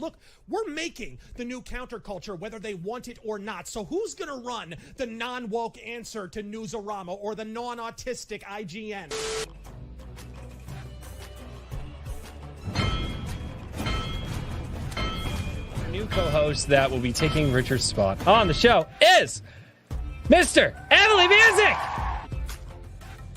look, we're making the new counterculture, whether they want it or not. So who's going to run the non-woke answer to Newsarama or the non-autistic IGN? New co-host that will be taking Richard's spot on the show is Mr. Emily Music.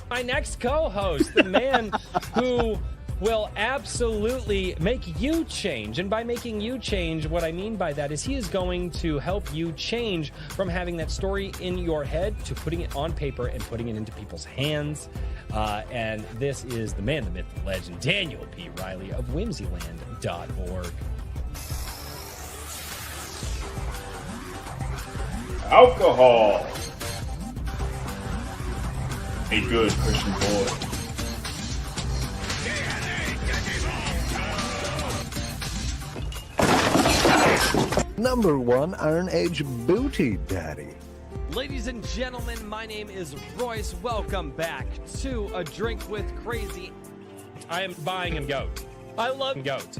My next co-host, the man who will absolutely make you change. And by making you change, what I mean by that is he is going to help you change from having that story in your head to putting it on paper and putting it into people's hands. And this is the man, the myth, the legend, Daniel P. Riley of whimsyland.org. Alcohol. A good Christian boy. Number one Iron Age booty daddy. Ladies and gentlemen, my name is Royce. Welcome back to A Drink with Crazy. I am buying a goat. I love goat.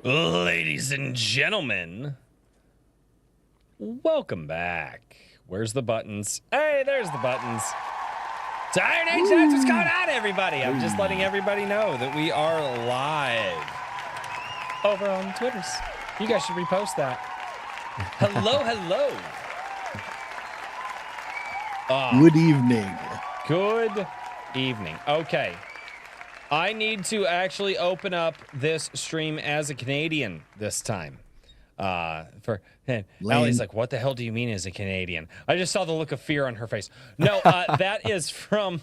Ladies and gentlemen, welcome back. Where's the buttons? Hey, there's the buttons. It's Iron Age Nights. What's going on, everybody? I'm just letting everybody know that we are live over on Twitters. You guys should repost that. Hello, hello. Good evening. Good evening. Okay. I need to actually open up this stream as a Canadian this time. Allie's like, what the hell do you mean as a Canadian? I just saw the look of fear on her face. No, that is from...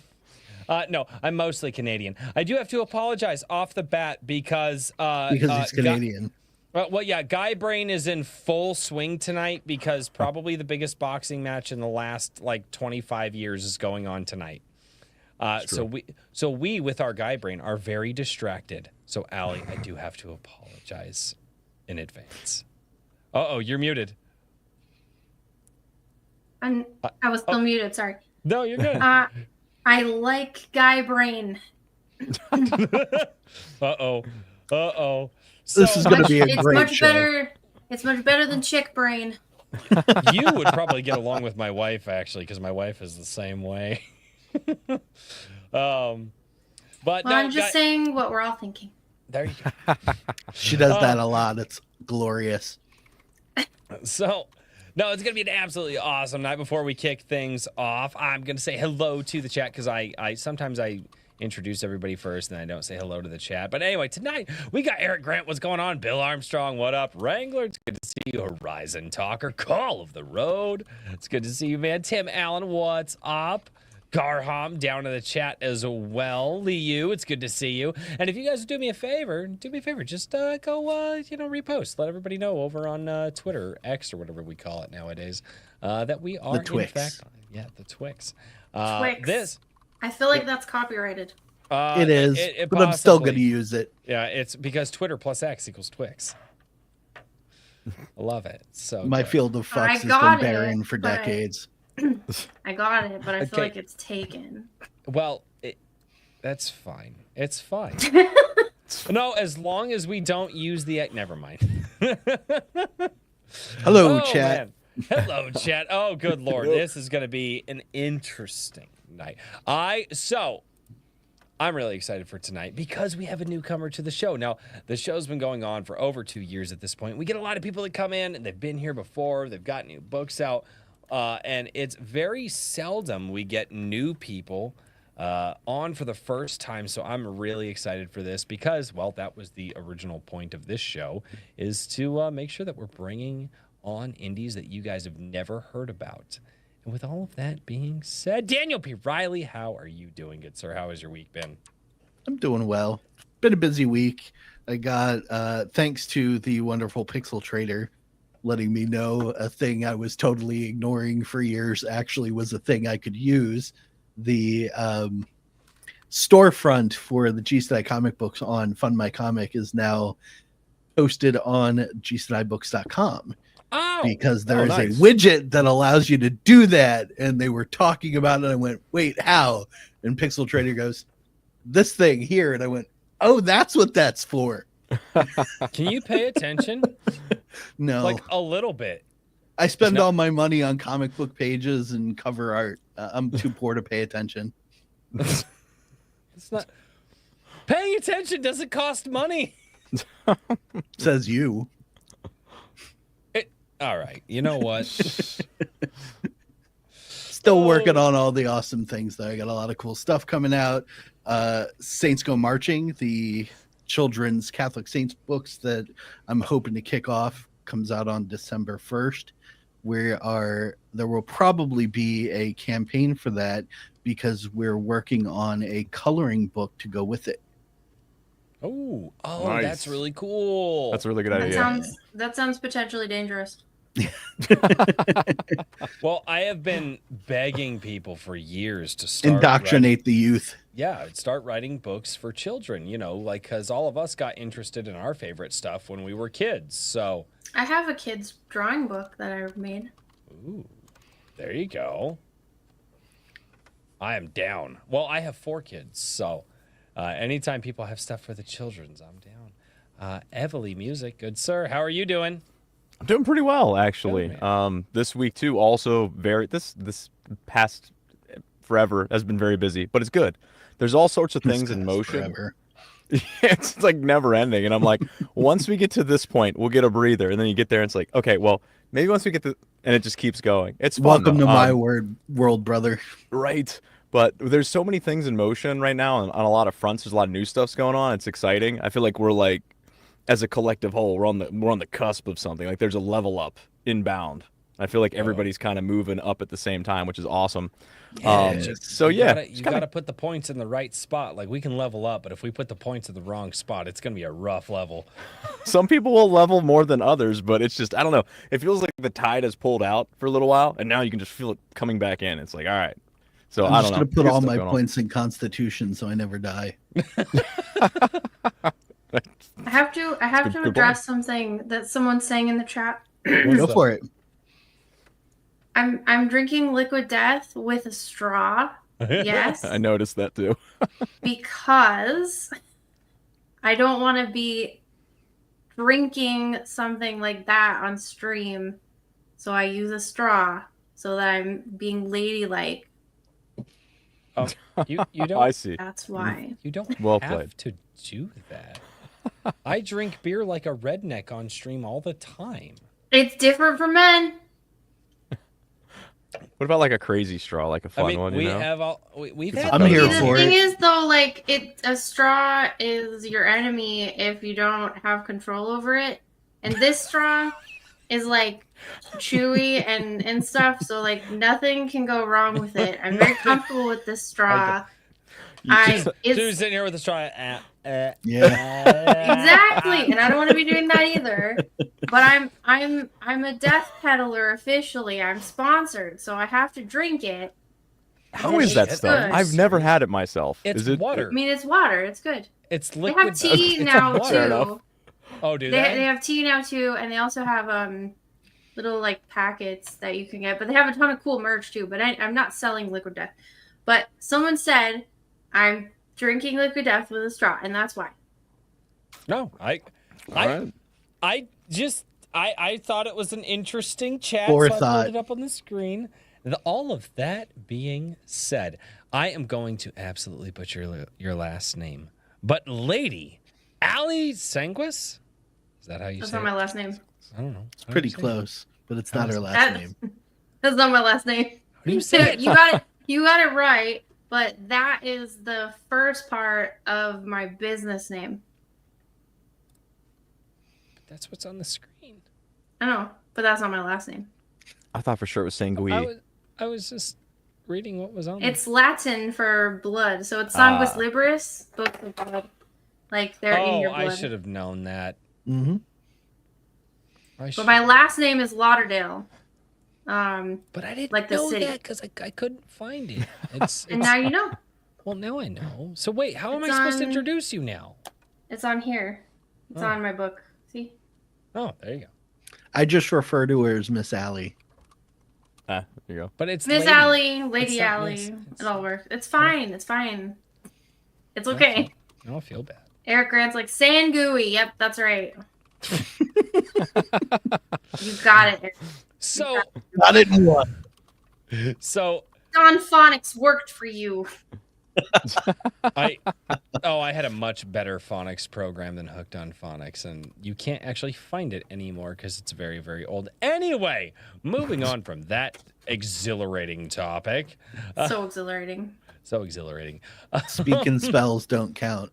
no, I'm mostly Canadian. I do have to apologize off the bat because he's Canadian. Guy Brain is in full swing tonight because probably the biggest boxing match in the last 25 years is going on tonight. So we with our guy brain are very distracted. So Allie, I do have to apologize in advance. Uh-oh, you're muted. I was still muted, sorry. No, you're good. I like guy brain. Uh-oh. So, this is going to be a great show. It's much better than chick brain. You would probably get along with my wife, actually, because my wife is the same way. I'm just saying what we're all thinking. There you go. She does that a lot. It's glorious. So, no, it's going to be an absolutely awesome night. Before we kick things off, I'm going to say hello to the chat because I sometimes introduce everybody first and I don't say hello to the chat. But anyway, tonight we got Eric Grant. What's going on? Bill Armstrong, what up? Wrangler, it's good to see you. Horizon Talker, Call of the Road. It's good to see you, man. Tim Allen, what's up? Garham down in the chat as well. Liu, it's good to see you. And if you guys do me a favor, just go, repost. Let everybody know over on Twitter, X, or whatever we call it nowadays, that we are, in fact, the Twix. Twix. I feel like that's copyrighted. It is, but I'm still going to use it. Yeah, it's because Twitter plus X equals Twix. I love it. So my field of fucks has been barren for decades. I got it, but I feel like it's taken. Well, that's fine. It's fine. No, as long as we don't use the... Never mind. Hello, chat. Man. Hello, chat. Oh, good Lord. This is going to be an interesting night. I'm really excited for tonight because we have a newcomer to the show. Now, the show's been going on for over 2 years at this point. We get a lot of people that come in, and they've been here before. They've got new books out. And it's very seldom we get new people on for the first time. So I'm really excited for this because, well, that was the original point of this show, is to make sure that we're bringing on indies that you guys have never heard about. And with all of that being said, Daniel P. Riley, how are you doing, good sir? How has your week been? I'm doing well. Been a busy week. I got, thanks to the wonderful Pixel Trader, letting me know a thing I was totally ignoring for years actually was a thing I could use. The storefront for the GCI comic books on Fund My Comic is now posted on gcidibooks.com. Oh, because there is nice. a widget that allows you to do that. And they were talking about it. I went, wait, how? And Pixel Trader goes, this thing here. And I went, oh, that's what that's for. can you pay attention? No, Like a little bit. I spend No. all my money on comic book pages and cover art. I'm too poor to pay attention. It's not. Paying attention doesn't cost money. Says you. All right. You know what? Still working on all the awesome things though. I got a lot of cool stuff coming out. Saints Go Marching, the children's Catholic Saints books that I'm hoping to kick off, comes out on December 1st. There will probably be a campaign for that because we're working on a coloring book to go with it. Oh, Nice. That's really cool. That's a really good That idea. sounds potentially dangerous. Well, I have been begging people for years to start Indoctrinate the youth. start writing books for children, like because all of us got interested in our favorite stuff when we were kids. So, I have a kid's drawing book that I made. ooh, there you go. I am down. Well, I have 4 kids, so anytime people have stuff for the children's, I'm down. Everly Music, good sir. How are you doing? I'm doing pretty well, actually. Good, This week too, also this past forever has been very busy, but it's good. There's all sorts of things in motion. Forever. It's like never ending, and I'm like, once we get to this point, we'll get a breather, and then you get there, and it's like, okay, well, maybe once we get to, and it just keeps going. It's fun, Welcome though. to my world, brother. Right. But there's so many things in motion right now, and on a lot of fronts, there's a lot of new stuff's going on. It's exciting. I feel like we're like, as a collective whole, we're on the cusp of something. Like there's a level up inbound. I feel like everybody's kind of moving up at the same time, which is awesome. So yeah, You gotta put the points in the right spot. Like we can level up, but if we put the points in the wrong spot, it's gonna be a rough level. some people will level more than others, but it's just, I don't know. It feels like the tide has pulled out for a little while, and now you can just feel it coming back in. It's like, all right. So I'm I just don't know. going to put Good all stuff my going on. points in Constitution so I never die. I have to good address something that someone's saying in the chat. Go for it. I'm drinking liquid death with a straw. Yes. I noticed that too. Because I don't want to be drinking something like that on stream. So I use a straw so that I'm being ladylike. You don't. I see. That's why. You don't Well have played. to do that. I drink beer like a redneck on stream all the time. It's different for men. What about like a crazy straw, like a fun I mean, one? we You know? have all we've It's had. I'm better here The for thing it. is, though, like a straw is your enemy if you don't have control over it, and this straw is like chewy and stuff, so like nothing can go wrong with it. I'm very comfortable with this straw. Dude's It's sitting here with a straw. Yeah. exactly, and I don't want to be doing that either. But I'm a death peddler officially. I'm sponsored, so I have to drink it. How is that It's stuff? good. I've never had it myself. It's is it water. I mean, it's water. It's good. It's They liquid. have tea it's now water. Fair enough. too. Oh, do They they? have tea now too, and they also have little like packets that you can get. But they have a ton of cool merch too. But I'm not selling liquid death. But someone said I'm drinking liquid death with a straw, and that's why. No, All right. I thought it was an interesting chat, Forethought. so I pulled it up on the screen. All of that being said, I am going to absolutely butcher your last name. But Lady Allie Sanguis? Is that how you That's say not it? my last name. I don't know. It's pretty close, but it's not her last That- name. That's not my last name. How do you say it? You got it. You got it right. But that is the first part of my business name. That's what's on the screen. I know, but that's not my last name. I thought for sure it was Sanguis. I was just reading what was on It's Latin for blood, so it's Sanguis Liberis, book of blood. Like they're there. in your Oh, blood. I should have known that. Mm-hmm. But my last name is Lauderdale. But I didn't like the know city. that because I couldn't find it. It's And now you know. Well, now I know. So wait, how am I It's supposed to on- introduce you now? It's on here. It's Oh. on my book. See? Oh, there you go. I just refer to her as Miss Allie. There you go. But it's Miss lady. Allie, It's Lady not Allie. Miss- It all works. It's fine. It's fine. It's okay. I don't feel bad. Eric Grant's like, Sanguis. Yep, that's right. You got it, Eric. So, Got it in one. so Don Phonics worked for you. I had a much better phonics program than Hooked on Phonics, and you can't actually find it anymore because it's very, very old. Anyway, moving on from that exhilarating topic. So exhilarating. So exhilarating. Speaking spells don't count.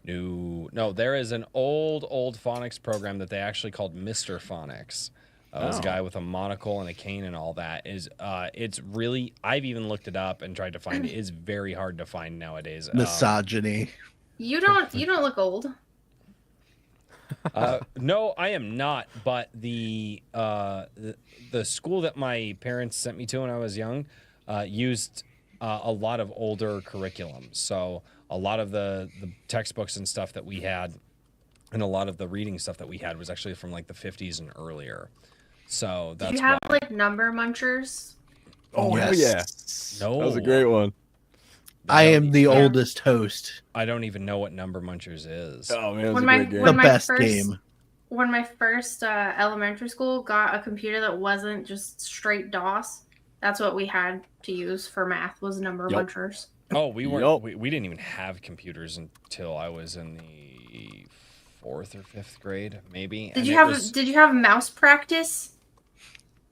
No, there is an old phonics program that they actually called Mr. Phonics. It was a guy with a monocle and a cane and all that. It's really, I've even looked it up and tried to find it. It's very hard to find nowadays. Misogyny. You don't look old. No, I am not. But the school that my parents sent me to when I was young used a lot of older curriculum. So a lot of the textbooks and stuff that we had, and a lot of the reading stuff that we had was actually from like the 50s and earlier. So that's Do you have why. like number munchers? Oh, yes. No, that was a great one. I am the Yeah. oldest host. I don't even know what Number Munchers is. Oh man, it was When a my- great game. The when my best first- game. When my first elementary school got a computer that wasn't just straight DOS, that's what we had to use for math was number Yup. munchers. Oh, we weren't. Yup. We didn't even have computers until I was in the 4th or 5th grade, maybe. Did And you it have was- did you have mouse practice?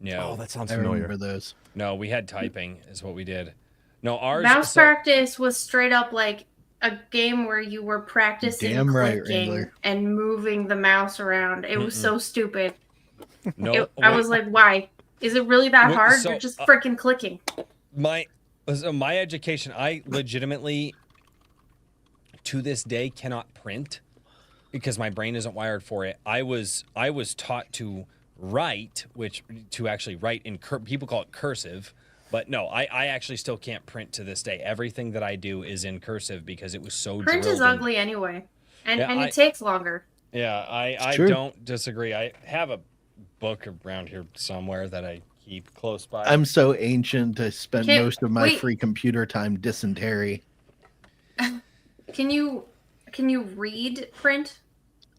No, Oh, that sounds I familiar. remember those. no, we had typing is what we did. No, ours. Mouse so- practice was straight up like a game where you were practicing Damn right, clicking Wrangler. and moving the mouse around. It was so stupid. No, I was like, why? Is it really that Wait, hard? so, You're just freaking clicking. my education. I legitimately, to this day, cannot print because my brain isn't wired for it. I was taught to write, to actually write in people call it cursive. But no, I actually still can't print to this day. Everything that I do is in cursive because it was so Print is drilled in- ugly anyway. And Yeah, and I- it takes longer. Yeah, I true. don't disagree. I have a book around here somewhere that I keep close by. I'm so ancient. I spent Can't- most of my wait. free computer time dysentery. Can you read print?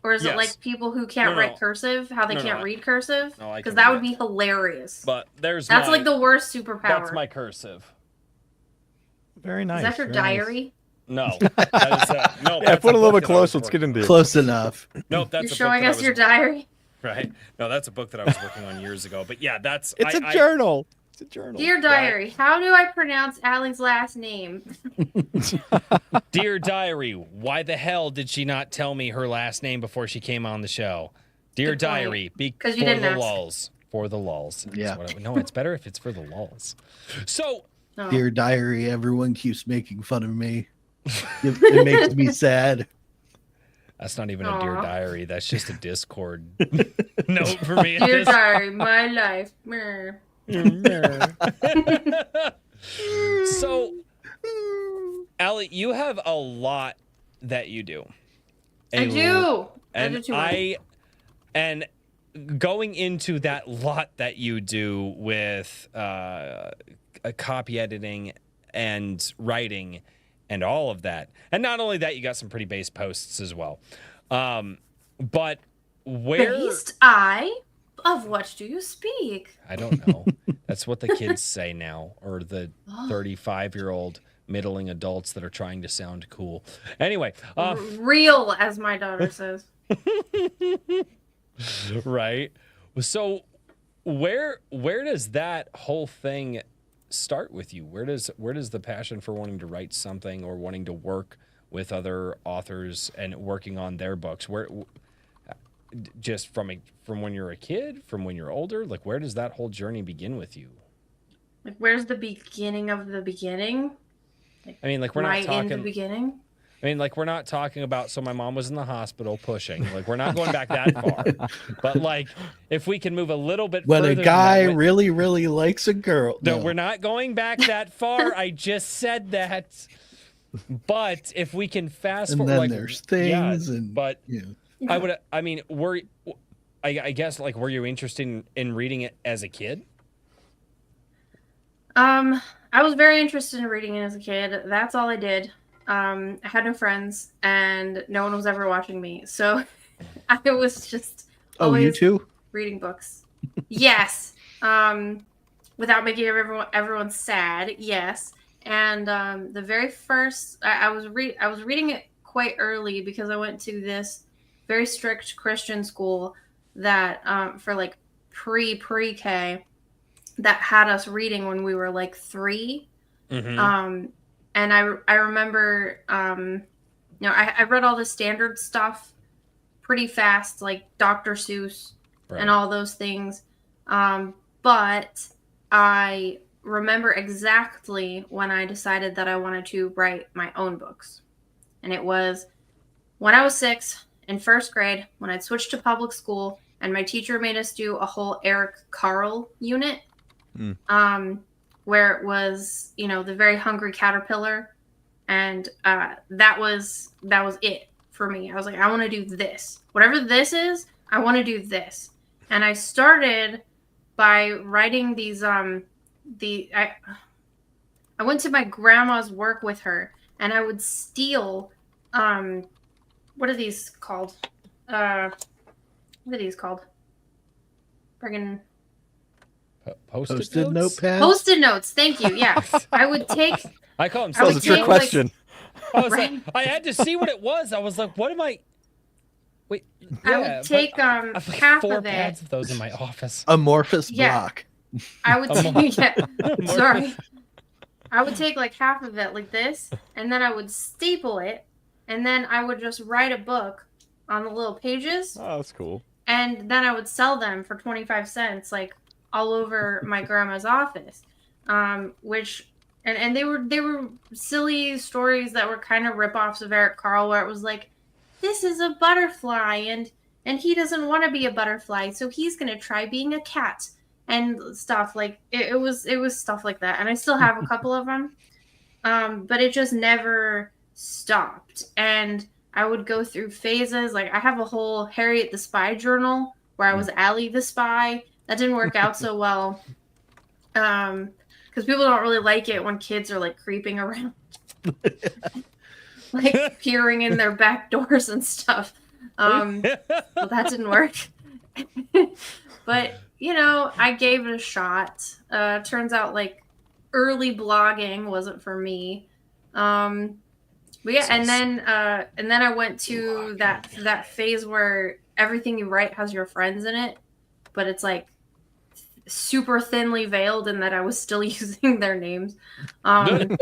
Or is Yes. it like people who can't No, write no. cursive, how they No, can't no, read cursive? No, I Because can that read would be hilarious. but there's That's my, like the worst superpower. that's my cursive. Very nice. Is that your very nice. diary? No, that is no. Yeah, that's put a little book bit that I was close. Let's get working- into it. Close enough. Nope, that's You're a showing book that us I was, your diary? right. No, that's a book that I was working on years ago. But yeah, that's It's a a journal. It's a journal. Dear diary, how do I pronounce Allie's last name? Dear diary, why the hell did she not tell me her last name before she came on the show? Dear Good point. diary, be 'Cause you for didn't the ask. lulls. For the lulls. That's Yeah. what no, it's better if it's for the lulls. So No. Dear diary, everyone keeps making fun of me. It makes me sad. that's not even a dear Aw. diary. That's just a Discord note for me. at Dear this- diary, my life. Meh. So, Allie, you have a lot that you do. I do. I And do too much. and going into that lot that you do with copy editing and writing and all of that. And not only that, you got some pretty base posts as well. But where Based eye? Of what do you speak? I don't know. That's what the kids say now, or the 35-year-old middling adults that are trying to sound cool. Anyway, Real, as my daughter says. right. So where does that whole thing start with you? Where does the passion for wanting to write something or wanting to work with other authors and working on their books, just from when you're a kid, from when you're older, like where does that whole journey begin with you? Like, where's the beginning of the beginning? I mean, like we're not Right in the talking. beginning? I mean, like we're not talking about. So my mom was in the hospital pushing. Like we're not going back that far. But like, if we can move a little bit When further a than guy that, really, really likes a girl. no, we're not going back that far. I just said that. But if we can fast And forward, then like, there's things, and but you I guess, like, were you interested in reading it as a kid? I was very interested in reading it as a kid. That's all I did. I had no friends, and no one was ever watching me, so I was just you always too? reading books. Yes. Without making everyone sad. Yes. And the very first, I was reading it quite early because I went to this very strict Christian school that for like pre-K that had us reading when we were like 3. Mm-hmm. And I remember, I read all the standard stuff pretty fast, like Dr. Seuss and all those things. But I remember exactly when I decided that I wanted to write my own books. And it was when I was 6 in first grade, when I'd switched to public school, and my teacher made us do a whole Eric Carle unit. Where it was, the very hungry caterpillar, and that was it for me. I was like, I want to do this, whatever this is. I want to do this, and I started by writing these. I went to my grandma's work with her, and I would steal. What are these called? Friggin' Post-it notepads. Post-it notes. Thank you. Yeah, I would take. I call them. I would That's a trick take, question. I was right? like, I had to see what it was. I was like, what am I? Wait. I would take I have like half 4 of it. pads of those in my office. Amorphous Yeah. block. I would take. Sorry. I would take like half of it like this, and then I would staple it, and then I would just write a book on the little pages, Oh, that's cool. and then I would sell them for 25 cents, like all over my grandma's office. And they were silly stories that were kind of ripoffs of Eric Carle, where it was like, this is a butterfly, and he doesn't want to be a butterfly, so he's gonna try being a cat and stuff. Like it was stuff like that, and I still have a couple of them, but it just never stopped. And I would go through phases. Like I have a whole Harriet the Spy journal where I was Allie the Spy. That didn't work out so well. Because people don't really like it when kids are like creeping around, like peering in their back doors and stuff. Well, that didn't work. But I gave it a shot. Turns out like early blogging wasn't for me. But yeah, and then I went to that phase where everything you write has your friends in it, but it's like super thinly veiled in that I was still using their names. And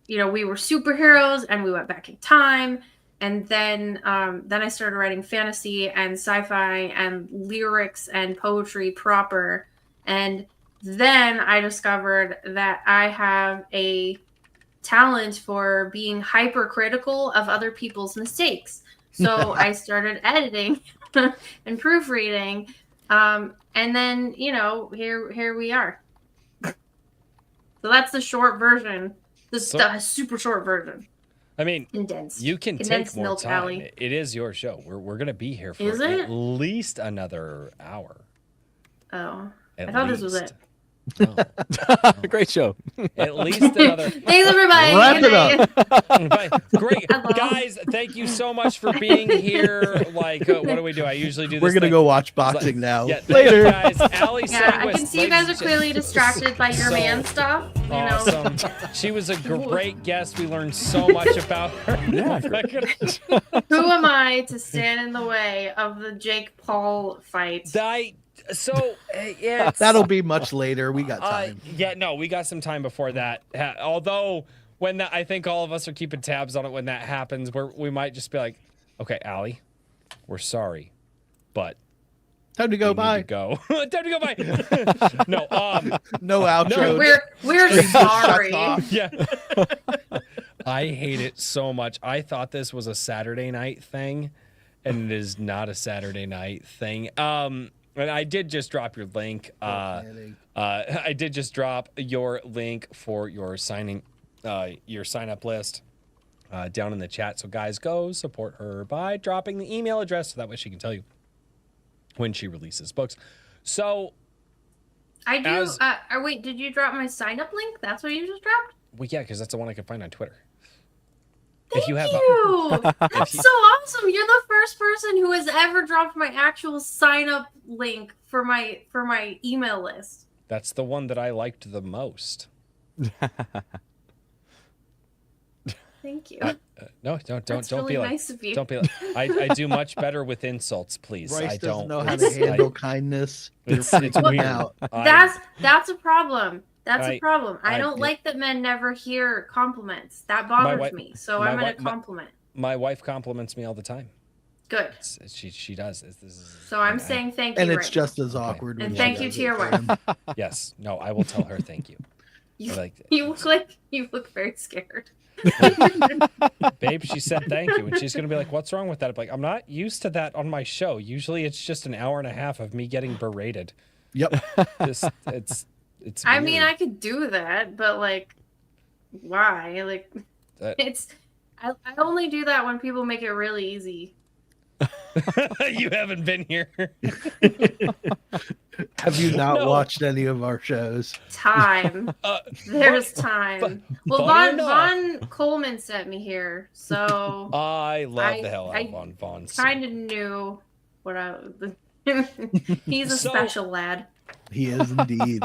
we were superheroes, and we went back in time. And then I started writing fantasy and sci-fi and lyrics and poetry proper. And then I discovered that I have a talent for being hypercritical of other people's mistakes. So I started editing and proofreading. And then, here we are. So that's the short version. The super short version. I mean, Condensed. you can Condensed take more milk time. alley. It is your show. We're gonna be here for Is it? at least another hour. Oh, At I thought this was least. it. No. Great show. At least another. Thanks, everybody. Wrap it up. Great, Hello. guys! Thank you so much for being here. Like, what do? I usually do this. We're gonna thing. go watch boxing now. Yeah, Later. thanks, guys. Allie Yeah, I Sanguis, can see you guys are ladies and clearly distracted by your So man stuff. Awesome. She was a great guest. We learned so much about her. Yeah, Who am I to stand in the way of the Jake Paul fight? Yeah, That'll be much later. We got time. We got some time before that. Although, I think all of us are keeping tabs on it when that happens, we might just be like, okay, Allie, we're sorry, but Time to go by. Time to go by. No, No outro. We're sorry. yeah. I hate it so much. I thought this was a Saturday night thing, and it is not a Saturday night thing. And I did just drop your link. I did just drop your link for your signing your sign up list down in the chat. So guys, go support her by dropping the email address so that way she can tell you when she releases books. So I do. Wait, did you drop my sign up link? That's what you just dropped? well, yeah, because that's the one I can find on Twitter. Thank you. That's so awesome. You're the first person who has ever dropped my actual sign up link for my email list. That's the one that I liked the most. Thank you. No, don't That's don't really be like. nice of you. Don't be like. I do much better with insults, please. Bryce I doesn't don't know how to handle kindness. You're It's freaking weird. out. That's a problem. That's a problem. I don't yeah. like that men never hear compliments. That bothers me. So I'm gonna compliment. My wife compliments me all the time. Good. She does. So I'm saying thank you. And it's right just as awkward. And when thank she you does to it your for wife. him. Yes. No, I will tell her thank you. You look very scared. Babe, she said thank you, and she's gonna be like, "What's wrong with that?" I'm like, "I'm not used to that on my show. Usually, it's just an hour and a half of me getting berated." Yep. It's. I mean, weird. I could do that, but like, why? Like, I only do that when people make it really easy. You haven't been here. Have you not watched any of our shows? Time. There's time. Well, Von Coleman sent me here, so I love the hell out of Von. Kind of knew what I. He's a special lad. He is indeed.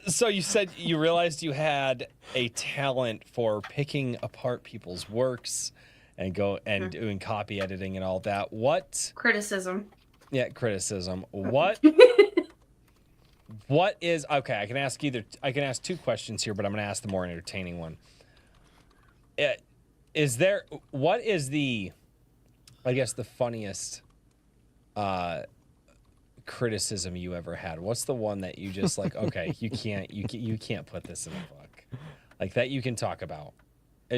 So you said you realized you had a talent for picking apart people's works and doing copy editing and all that. What criticism? Yeah, criticism. What is okay? I can ask two questions here, but I'm going to ask the more entertaining one. What is the funniest criticism you ever had? What's the one that you just like, okay, you can't put this in a book, like that you can talk about?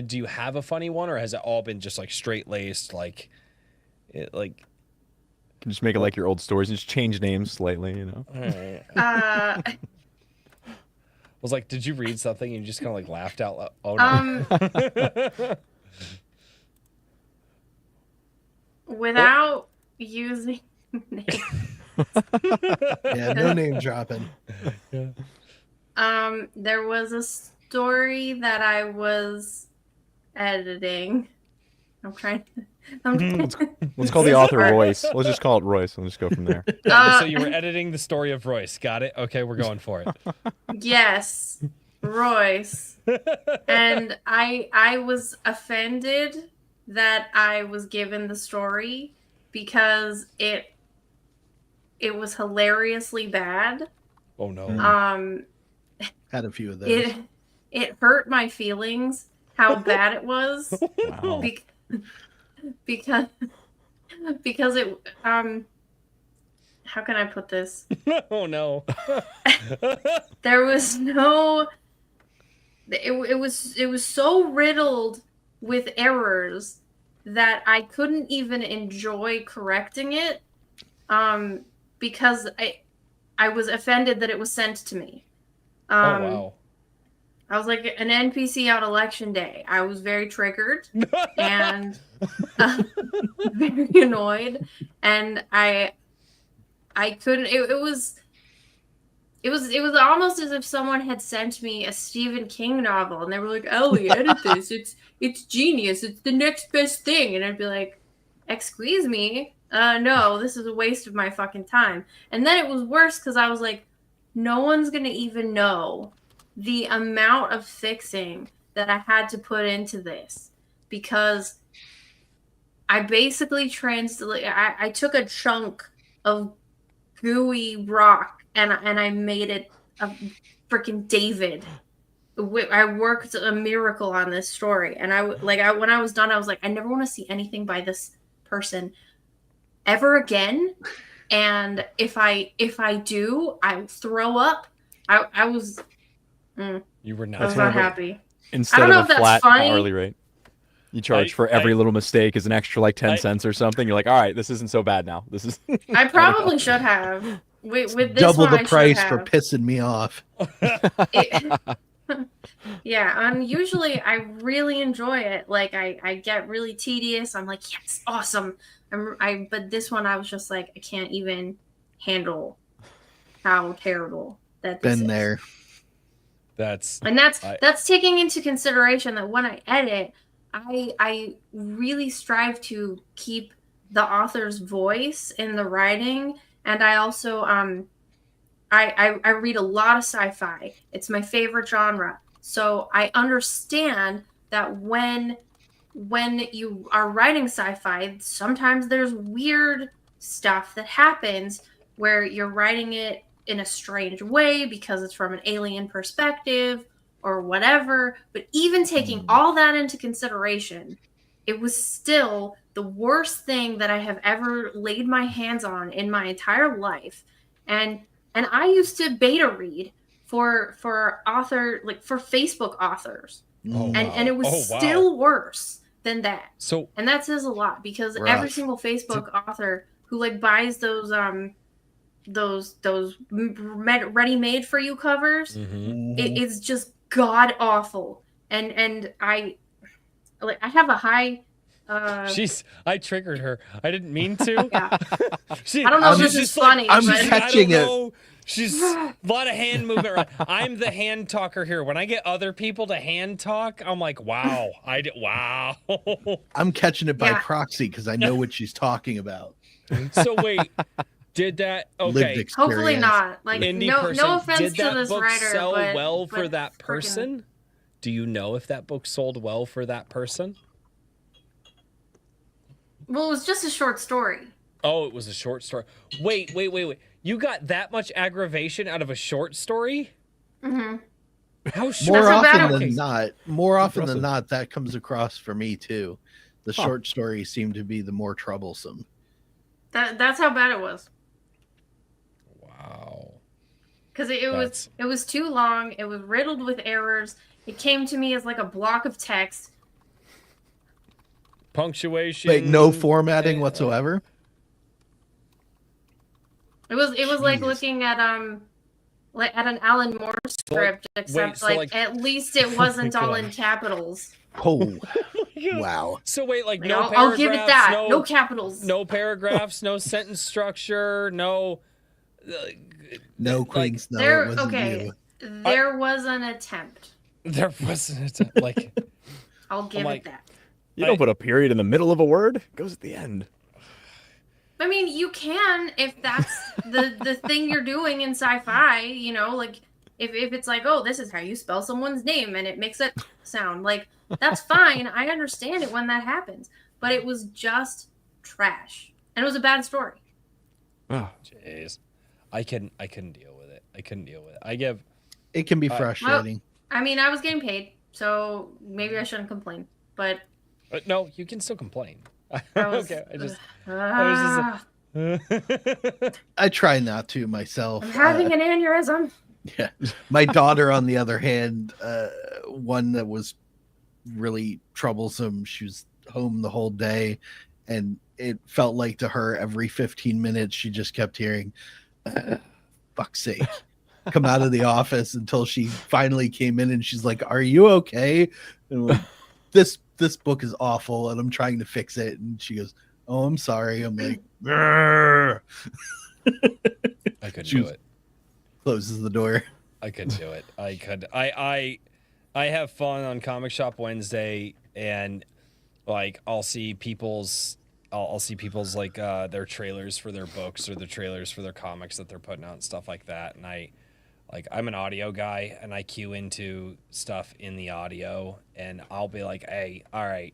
Do you have a funny one, or has it all been just like straight laced, like just make it like your old stories and just change names slightly, you know? I was like, did you read something and you just kind of like laughed out loud? Oh no. Without using names. Yeah, no name dropping. There was a story that I was editing. Let's call the author Royce. Let's just call it Royce. We'll just go from there. So you were editing the story of Royce. Got it? Okay, we're going for it. Yes, Royce. And I was offended that I was given the story because it was hilariously bad. Oh no. Had a few of those. It hurt my feelings how bad it was. Wow. Because it how can I put this? Oh no. There was no it was so riddled with errors that I couldn't even enjoy correcting it because I was offended that it was sent to me. Oh wow. I was like an NPC on election day. I was very triggered and very annoyed, and I couldn't. It was almost as if someone had sent me a Stephen King novel, and they were like, "Ellie, edit this. It's genius. It's the next best thing." And I'd be like, "Excuse me, no, this is a waste of my fucking time." And then it was worse because I was like, no one's gonna even know the amount of fixing that I had to put into this, because I basically I took a chunk of gooey rock and I made it a freaking David. I worked a miracle on this story, and when I was done, I was like, I never want to see anything by this person ever again. And if I do, I throw up. I was. You were not. I was not happy. Instead I don't know of a if that's flat funny. hourly rate, you charge for every little mistake as an extra like 10 cents or something. You're like, all right, this isn't so bad now. This is. I probably should have. With this Double one, the I price should for have. pissing me off. Yeah, usually I really enjoy it. Like I get really tedious. I'm like, yes, awesome. But this one I was just like, I can't even handle how terrible that this Been is. there. And that's taking into consideration that when I edit, I really strive to keep the author's voice in the writing, and I also I read a lot of sci-fi. It's my favorite genre. So I understand that when you are writing sci-fi, sometimes there's weird stuff that happens where you're writing it in a strange way because it's from an alien perspective or whatever. But even taking all that into consideration, it was still the worst thing that I have ever laid my hands on in my entire life. And I used to beta read for author, like for Facebook authors. And it was still worse than that. And that says a lot because every single Facebook author who like buys those ready-made for you covers, it's just god awful. And I have a high I triggered her. I didn't mean to. Yeah. I don't know if this is funny. I'm but catching it. She's a lot of hand movement. Right. I'm the hand talker here. When I get other people to hand talk, I'm like, wow. Wow. I'm catching it by proxy because I know what she's talking about. So wait, did that? Okay. Hopefully not. Like no offense to this book writer, sell but well for that freaking... person? Do you know if that book sold well for that person? Well, it was just a short story. Oh, it was a short story. Wait. You got that much aggravation out of a short story? Mm-hmm. How More often than not, that comes across for me too. The short stories seem to be the more troublesome. That's how bad it was. Wow. Because it was too long. It was riddled with errors. It came to me as like a block of text. Punctuation. Like no formatting whatsoever. It was like looking at an Alan Moore script, except at least it wasn't all in capitals. Oh, wow. So wait, like no paragraphs, I'll give it that. No capitals. No paragraphs, no sentence structure, no Queen Snow. There was an attempt. There was an attempt. Like I'll give it that. You don't put a period in the middle of a word. It goes at the end. I mean, you can if that's the thing you're doing in sci-fi, you know, like if it's like, oh, this is how you spell someone's name and it makes it sound like that's fine. I understand it when that happens, but it was just trash and it was a bad story. Oh, jeez, I couldn't deal with it. It can be frustrating. Well, I mean, I was getting paid, so maybe I shouldn't complain, but no, you can still complain. Okay, I try not to myself. I'm having an aneurysm. Yeah. My daughter, on the other hand, one that was really troublesome. She was home the whole day, and it felt like to her every 15 minutes she just kept hearing, fuck's sake, come out of the office until she finally came in and she's like, are you okay? And I'm like, this book is awful and I'm trying to fix it. And she goes, oh, I'm sorry. I'm like, I couldn't do it. Closes the door. I couldn't do it. I have fun on Comic Shop Wednesday, and like I'll see people's like their trailers for their books or the trailers for their comics that they're putting out and stuff like that. And I'm an audio guy and I cue into stuff in the audio, and I'll be like, hey, all right.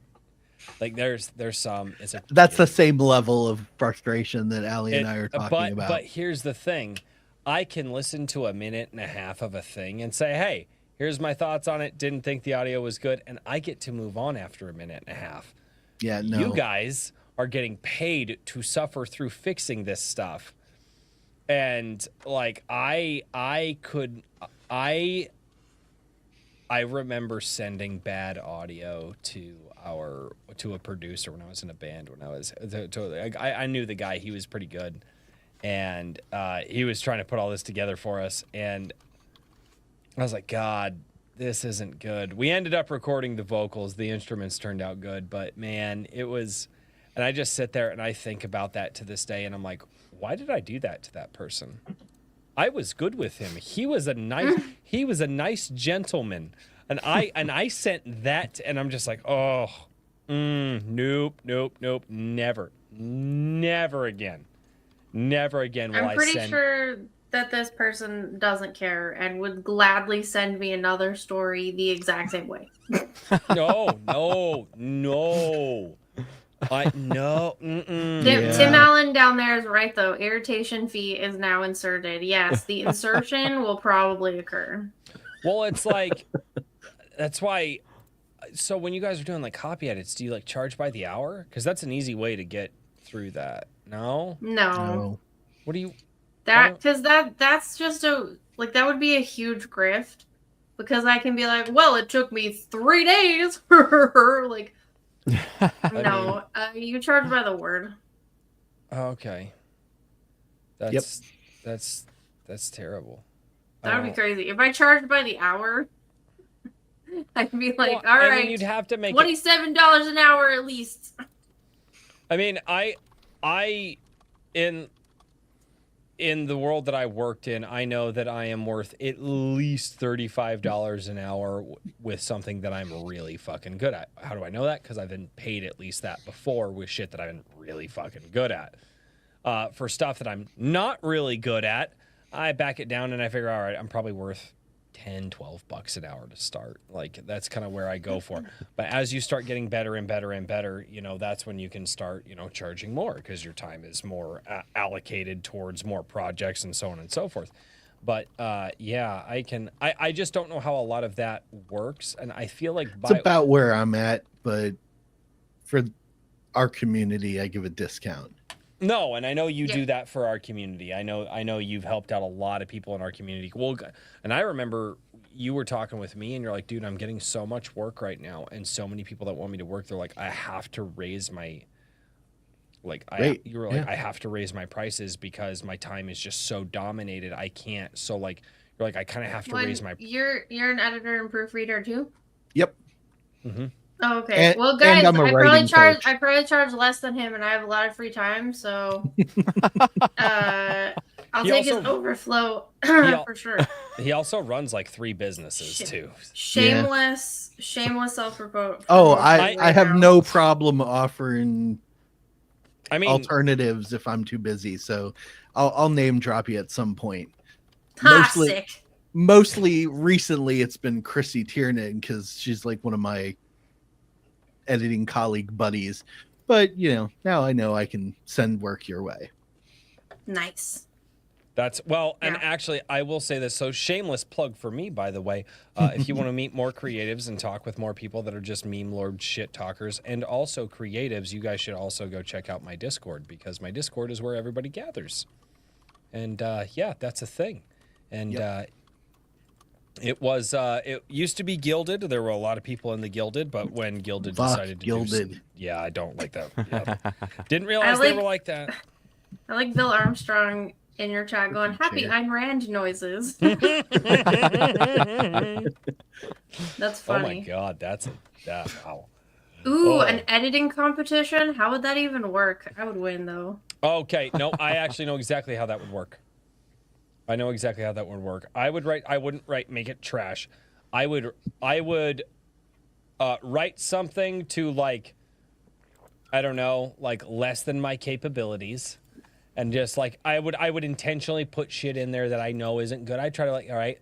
Like there's some. That's the same level of frustration that Allie and I are talking about. But here's the thing. I can listen to a minute and a half of a thing and say, hey, here's my thoughts on it. Didn't think the audio was good. And I get to move on after a minute and a half. Yeah, no. You guys are getting paid to suffer through fixing this stuff. And like I remember sending bad audio to a producer when I was in a band. I knew the guy. He was pretty good. And he was trying to put all this together for us, and I was like, God, this isn't good. We ended up recording the vocals. The instruments turned out good, but man, it was, and I just sit there and I think about that to this day, and I'm like, why did I do that to that person? I was good with him. He was a nice gentleman. And I sent that, and I'm just like, oh, nope, never again. Never again will I'm pretty sure that this person doesn't care and would gladly send me another story the exact same way. No. Tim Allen down there is right, though. Irritation fee is now inserted. Yes, the insertion will probably occur. Well, it's like, that's why. So when you guys are doing like copy edits, do you like charge by the hour? Because that's an easy way to get through that. No. What do you? That's just that would be a huge grift, because I can be like, well, it took me 3 days. Like, no, you charge by the word. Okay. That's terrible. That would be crazy. If I charged by the hour, I'd be like, well, all right, I mean, you'd have to make $27 an hour at least. I mean, I in the world that I worked in, I know that I am worth at least $35 an hour with something that I'm really fucking good at. How do I know that? Because I've been paid at least that before with shit that I've been really fucking good at. For stuff that I'm not really good at, I back it down and I figure, all right, I'm probably worth $10-12 an hour to start. Like, that's kind of where I go for. But as you start getting better and better and better, that's when you can start, charging more, because your time is more allocated towards more projects and so on and so forth. But yeah, I just don't know how a lot of that works. And I feel like it's about where I'm at, but for our community, I give a discount. No, and I know you do that for our community. I know you've helped out a lot of people in our community. Well, and I remember you were talking with me, and you're like, dude, I'm getting so much work right now, and so many people that want me to work. They're like, I have to raise my, I have to raise my prices because my time is just so dominated. I can't. So like, you're like, I kind of have to raise my. You're an editor and proofreader too. Yep. Mm-hmm. Oh, okay. Well, guys, I probably charge less than him, and I have a lot of free time, so I'll take his overflow for sure. He also runs like 3 businesses too. Shameless self-promote. Oh, I have no problem offering alternatives if I'm too busy, so I'll name drop you at some point. Mostly recently it's been Chrissy Tiernan, because she's like one of my editing colleague buddies, but now I know I can send work your way. Nice. That's and actually I will say this, so shameless plug for me, by the way, if you want to meet more creatives and talk with more people that are just meme lord shit talkers and also creatives, you guys should also go check out my Discord, because my Discord is where everybody gathers. And that's a thing. And it used to be Gilded. There were a lot of people in the Gilded, but when Gilded decided to Gilded. I don't like that. Yeah. Didn't realize they were like that. I like Bill Armstrong in your chat going, happy Ayn Rand noises. That's funny. Oh my god, wow. Ooh, an editing competition? How would that even work? I would win though. Okay, no, I actually know exactly how that would work. I know exactly how that would work. I wouldn't write make it trash. I would write something to, like, I don't know, like less than my capabilities. And just like I would intentionally put shit in there that I know isn't good. I try to, like, all right.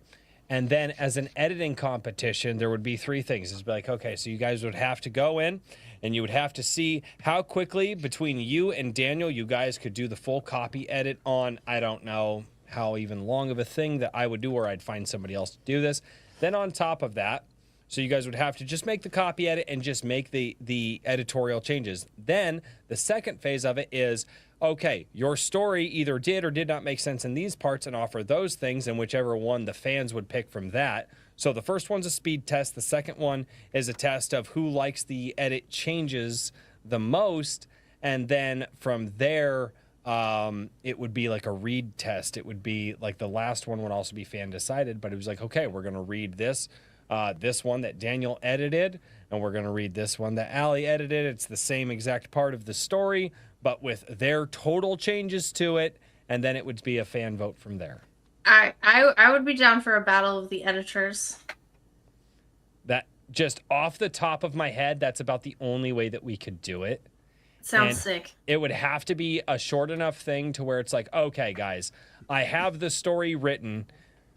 And then as an editing competition, there would be 3 things. It's like, okay, so you guys would have to go in and you would have to see how quickly between you and Daniel, you guys could do the full copy edit on, I don't know how even long of a thing that I would do, or I'd find somebody else to do this. Then on top of that, so you guys would have to just make the copy edit and just make the editorial changes. Then the second phase of it is, okay, your story either did or did not make sense in these parts, and offer those things, and whichever one the fans would pick from that. So the first one's a speed test. The second one is a test of who likes the edit changes the most. And then from there, it would be like a read test. It would be like the last one would also be fan decided, but it was like, okay, we're going to read this this one that Daniel edited, and we're going to read this one that Allie edited. It's the same exact part of the story, but with their total changes to it, and then it would be a fan vote from there. I would be down for a battle of the editors. That just off the top of my head, that's about the only way that we could do it. Sounds And sick. It would have to be a short enough thing to where it's like, okay, guys, I have the story written.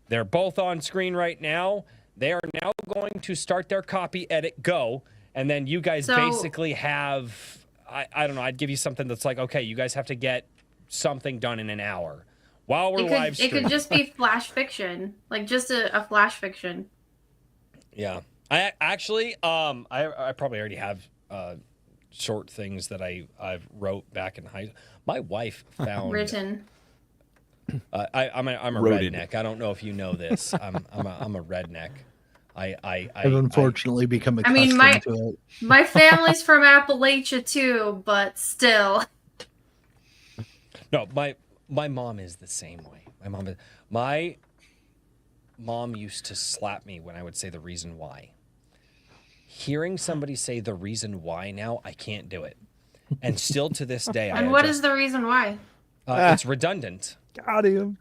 They're both on screen right now. They are now going to start their copy, edit, go. And then you guys basically have, I don't know, I'd give you something that's like, okay, you guys have to get something done in an hour while we're live streaming. It could just be flash fiction, like just a flash fiction. Yeah. I actually, I probably already have short things that I've wrote back in high. My wife found Written. I'm a Roaded. redneck. I don't know if you know this. I'm a redneck. I've unfortunately become I mean, accustomed to it. My family's from Appalachia too, but still. No, my mom is the same way. My mom used to slap me when I would say the reason why. Hearing somebody say the reason why now, I can't do it. And still to this day, And what is the reason why? It's redundant. Got him.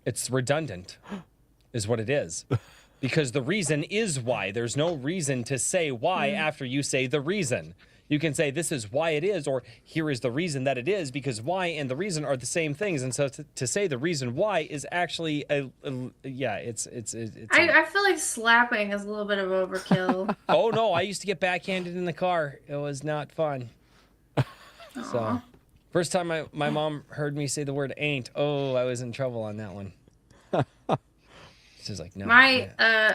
It's redundant, is what it is. Because the reason is why. There's no reason to say why after you say the reason. You can say this is why it is, or here is the reason that it is, because why and the reason are the same things. And so to say the reason why is actually it's I feel like slapping is a little bit of overkill. Oh no, I used to get backhanded in the car. It was not fun. So first time my mom heard me say the word ain't, I was in trouble on that one. She's like, no. I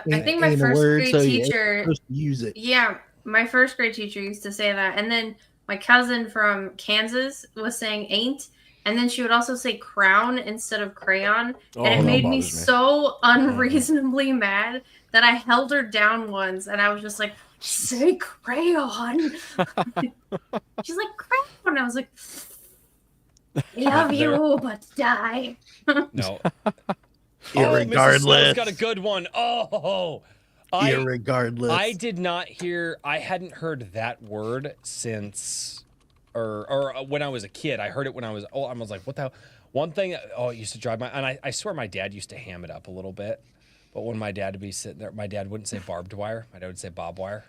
think my Ain't a first word, grade so you ain't teacher supposed to use it. Yeah, my first grade teacher used to say that. And then my cousin from Kansas was saying ain't. And then she would also say crown instead of crayon. And it that made me bothers me. so unreasonably mad that I held her down once. And I was just like, say crayon. She's like, crayon. I was like, love you, but die. No. Irregardless. Mrs. Snow's got a good one. Irregardless. I did not hear. I hadn't heard that word since, or when I was a kid. I heard it when I was. I was like, what the hell? One thing. It used to drive my. And I swear my dad used to ham it up a little bit. But when my dad would be sitting there, my dad wouldn't say barbed wire. My dad would say barbed wire.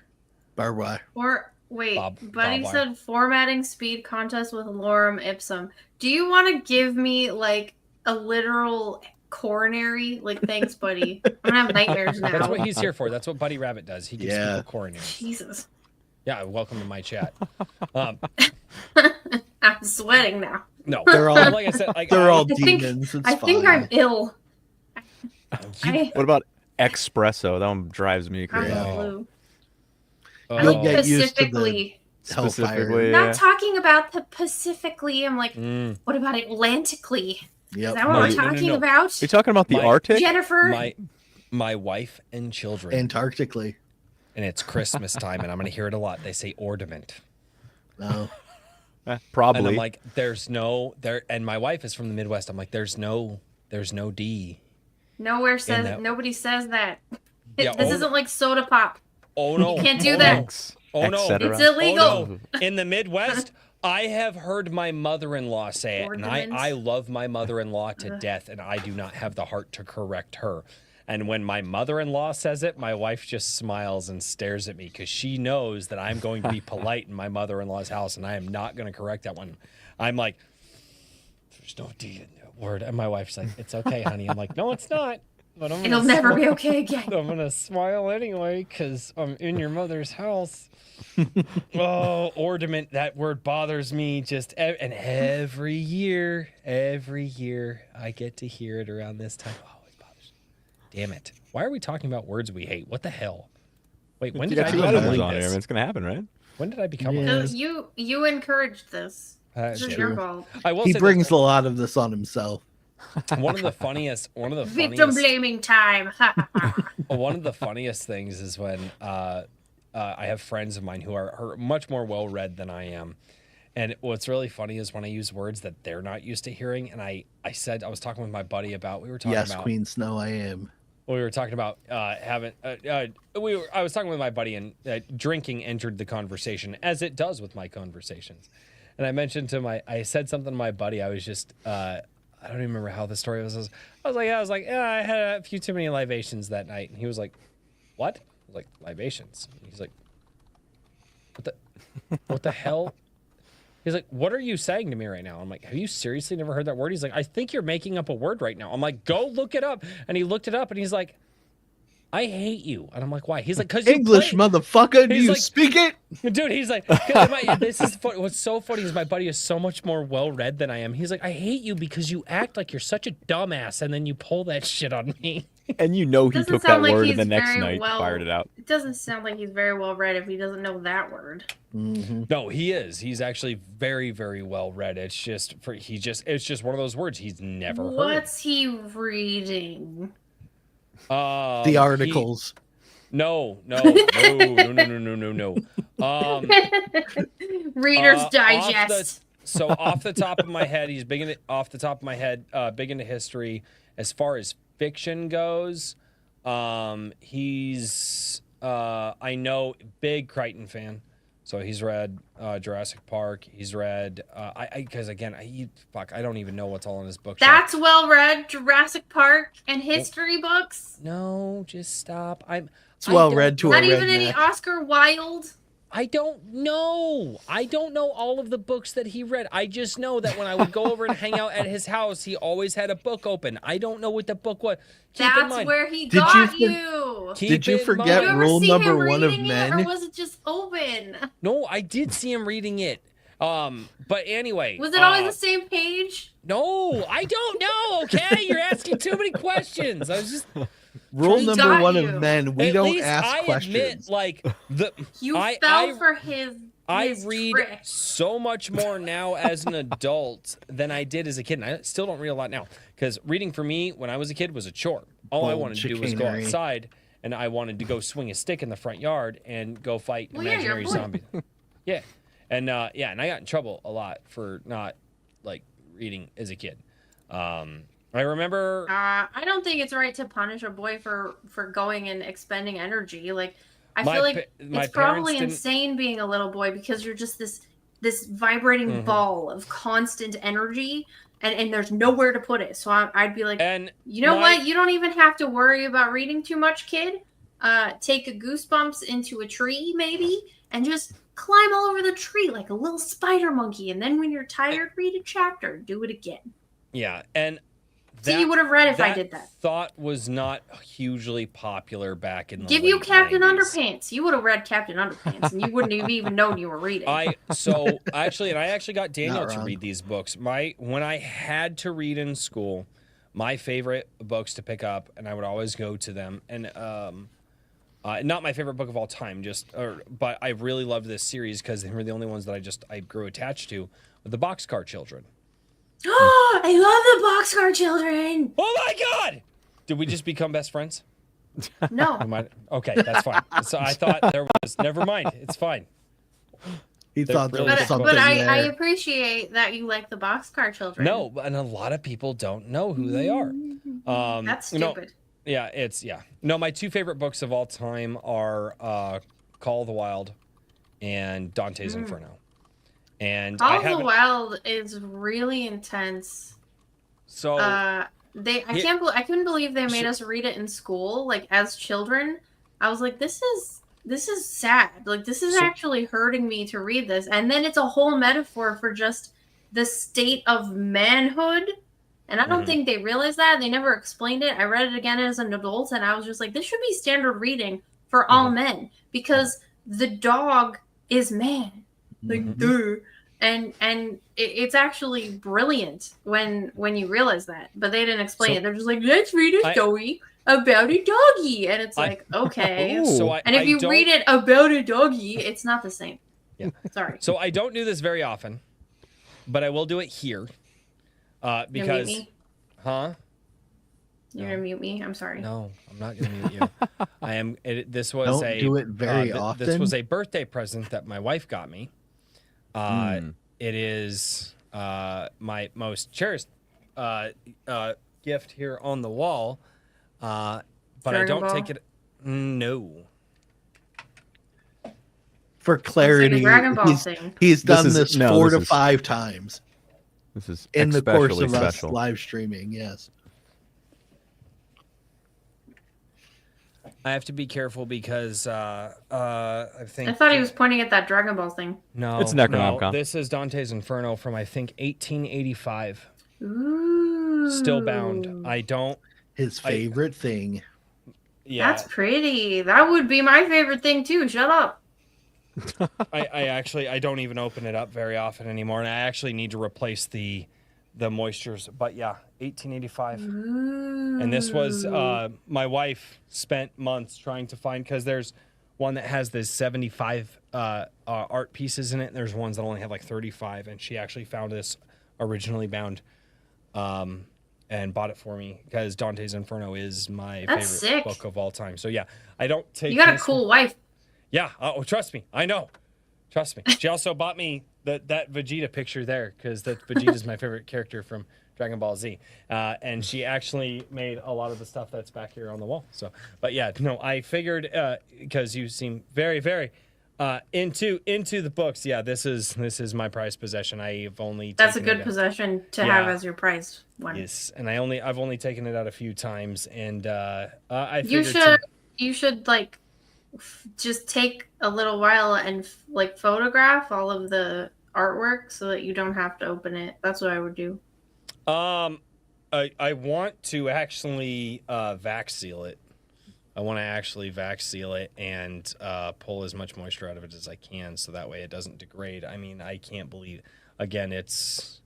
Barbed wire. Or wait, Buddy Bob said formatting speed contest with lorem ipsum. Do you want to give me like a literal coronary? Like, thanks, Buddy. I'm gonna have nightmares now. That's what he's here for. That's what Buddy Rabbit does. He gives Yeah. people coronaries. Jesus, Yeah, welcome to my chat. I'm sweating now. No, They're all- like I said, like They're all I think- demons. It's I think fine. I'm ill. I, What about espresso? That one drives me I'm crazy. Yeah. flu. You'll I'm get used to the specifically. Hellfire. Specifically, Not talking about the Pacifically. I'm like, Mm. what about Atlantically? Yep. Is that what No, we're no, no, talking no. about? Are you talking about the My- Arctic? Jennifer. my wife and children, Antarctically. and it's Christmas time, and I'm gonna hear it a lot. They say ornament. No. Probably. And I'm like, there's no there, and my wife is from the Midwest. I'm like, there's no D. Nowhere says that- nobody says that. Yeah, This isn't like soda pop. Oh no, You can't do oh, that. No. X, Oh no, etc. It's illegal. Oh, no. In the Midwest, I have heard my mother-in-law say it, and Ordinance. I love my mother-in-law to death, and I do not have the heart to correct her. And when my mother-in-law says it, my wife just smiles and stares at me because she knows that I'm going to be polite in my mother-in-law's house, and I am not going to correct that one. I'm like, there's no D in that word. And my wife's like, it's okay, honey. I'm like, no, it's not. But I'm It'll gonna never be smile- okay again. I'm going to smile anyway because I'm in your mother's house. Ornament, that word bothers me and every year I get to hear it around this time. Oh, it bothers me. Damn it. Why are we talking about words we hate? What the hell? Wait, when You did got I two become editors like on here. I this? mean, it's gonna happen, right? When did I become Yeah. like this? So you encouraged this. This is Shit. your fault. I will He say brings that a lot of this on himself. one of the funniest Victim blaming time. one of the funniest things is when I have friends of mine who are much more well-read than I am. And what's really funny is when I use words that they're not used to hearing. And I said, I was talking with my buddy about, we were talking Yes, about, Queen Snow, I am. we were talking about I was talking with my buddy, and drinking entered the conversation, as it does with my conversations. And I mentioned I said something to my buddy. I was just, I don't even remember how the story was. I was like, yeah, I had a few too many libations that night. And he was like, what? I was like, libations. And he's like, what the hell? He's like, what are you saying to me right now? I'm like, have you seriously never heard that word? He's like, I think you're making up a word right now. I'm like, go look it up. And he looked it up, and he's like, I hate you. And I'm like, why? He's like, because English, motherfucker. Do you speak it? Dude, he's like, this is what's so funny is my buddy is so much more well-read than I am. He's like, I hate you because you act like you're such a dumbass, and then you pull that shit on me. And you know he Doesn't took that sound like word he's and the next very night fired it out. It doesn't sound like he's very well read if he doesn't know that word. Mm-hmm. No, he is. He's actually very, very well-read. It's just one of those words he's never heard. What's he reading? The articles. No. Reader's Digest. Off the top of my head, he's big into history. As far as fiction goes, he's I know big Crichton fan. So he's read Jurassic Park. He's read because again, I don't even know what's all in his bookshelf. That's well read. Jurassic Park and history books. No, just stop. It's well read to a Not redneck. even any Oscar Wilde. I don't know. I don't know all of the books that he read. I just know that when I would go over and hang out at his house, he always had a book open. I don't know what the book was. That's where he got you. Did you forget Did you ever rule see number him one of reading men? it, or was it just open? No, I did see him reading it. But anyway. Was it always the same page? No, I don't know. Okay, you're asking too many questions. I was just. Rule He number got one you. of men: we At don't least ask I questions. admit, like You I fell for his. I read trick. so much more now as an adult than I did as a kid. And I still don't read a lot now because reading for me when I was a kid was a chore. All I wanted to do was go chicanery. outside, and I wanted to go swing a stick in the front yard and go fight Well, yeah, you're a imaginary boy. zombies. Yeah, and I got in trouble a lot for not like reading as a kid. I remember. I don't think it's right to punish a boy for going and expending energy. Like, I feel like my it's probably parents insane being a little boy because you're just this vibrating ball of constant energy, and there's nowhere to put it. So I'd be like, And you know what? You don't even have to worry about reading too much, kid. Take a goosebumps into a tree, maybe, and just climb all over the tree like a little spider monkey. And then when you're tired, read a chapter. Do it again. Yeah, and. See, you would have read if I did that. Thought was not hugely popular back in the Give you late Captain 90s. Underpants. You would have read Captain Underpants, and you wouldn't have even known you were reading. I actually got Daniel Not to wrong. read these books. When I had to read in school, my favorite books to pick up, and I would always go to them. And not my favorite book of all time, but I really loved this series because they were the only ones that I grew attached to. The Boxcar Children. Oh, I love the Boxcar Children. Oh my God! Did we just become best friends? No, Okay, that's fine. So I thought there was. Never mind. It's fine. He They're thought there really was good something but there. I appreciate that you like the Boxcar Children. No, and a lot of people don't know who they are. That's no, stupid. No, my two favorite books of all time are Call of the Wild and Dante's Inferno. And Call of the Wild is really intense. So I couldn't believe they made us read it in school, like as children. I was like, this is sad. Like, this is actually hurting me to read this. And then it's a whole metaphor for just the state of manhood. And I don't think they realized that. They never explained it. I read it again as an adult, and I was just like, this should be standard reading for all men because the dog is man. Like, duh. And it's actually brilliant when you realize that. But they didn't explain it. They're just like, let's read a story about a doggy. And it's like, okay. And if you read it about a doggy, it's not the same. Yeah. Sorry. So I don't do this very often, but I will do it here. Because You're gonna mute me? Huh? You're gonna mute me? I'm sorry. No, I'm not going to mute you. I am. This was Don't do it very often. This was a birthday present that my wife got me. It is my most cherished gift here on the wall. but I Dragon don't Ball? take it. No. For clarity, Dragon Ball thing. he's done is- this no, 4 this to is- 5 times This is in the course especially of us special. live streaming. Yes. I have to be careful because I think I thought he was pointing at that Dragon Ball thing. no, It's no. Necronomicon. This is Dante's Inferno from I think 1885. Ooh. Still bound. I don't. His favorite thing. Yeah, That's pretty. That would be my favorite thing too. Shut up. I actually I don't even open it up very often anymore, and I actually need to replace the moistures. But yeah, 1885. And this was my wife spent months trying to find, because there's one that has this 75 art pieces in it, and there's ones that only have like 35, and she actually found this originally bound and bought it for me because Dante's Inferno is my That's favorite sick. book of all time. So yeah, I don't take You got a this cool wife. Yeah. Oh, trust me. I know. Trust me. She also bought me that Vegeta picture there, because that Vegeta is my favorite character from Dragon Ball Z. And she actually made a lot of the stuff that's back here on the wall. So, but yeah, no, I figured because you seem very, very into the books. Yeah, this is my prized possession. I've only That's a taken good it possession to have Yeah. as your prized one. Yes, and I've only taken it out a few times, and I You figured you should like just take a little while and like photograph all of the artwork so that you don't have to open it. That's what I would do. I want to actually vac seal it. I want to actually vac seal it and pull as much moisture out of it as I can, so that way it doesn't degrade. I mean, I can't believe. Again, it's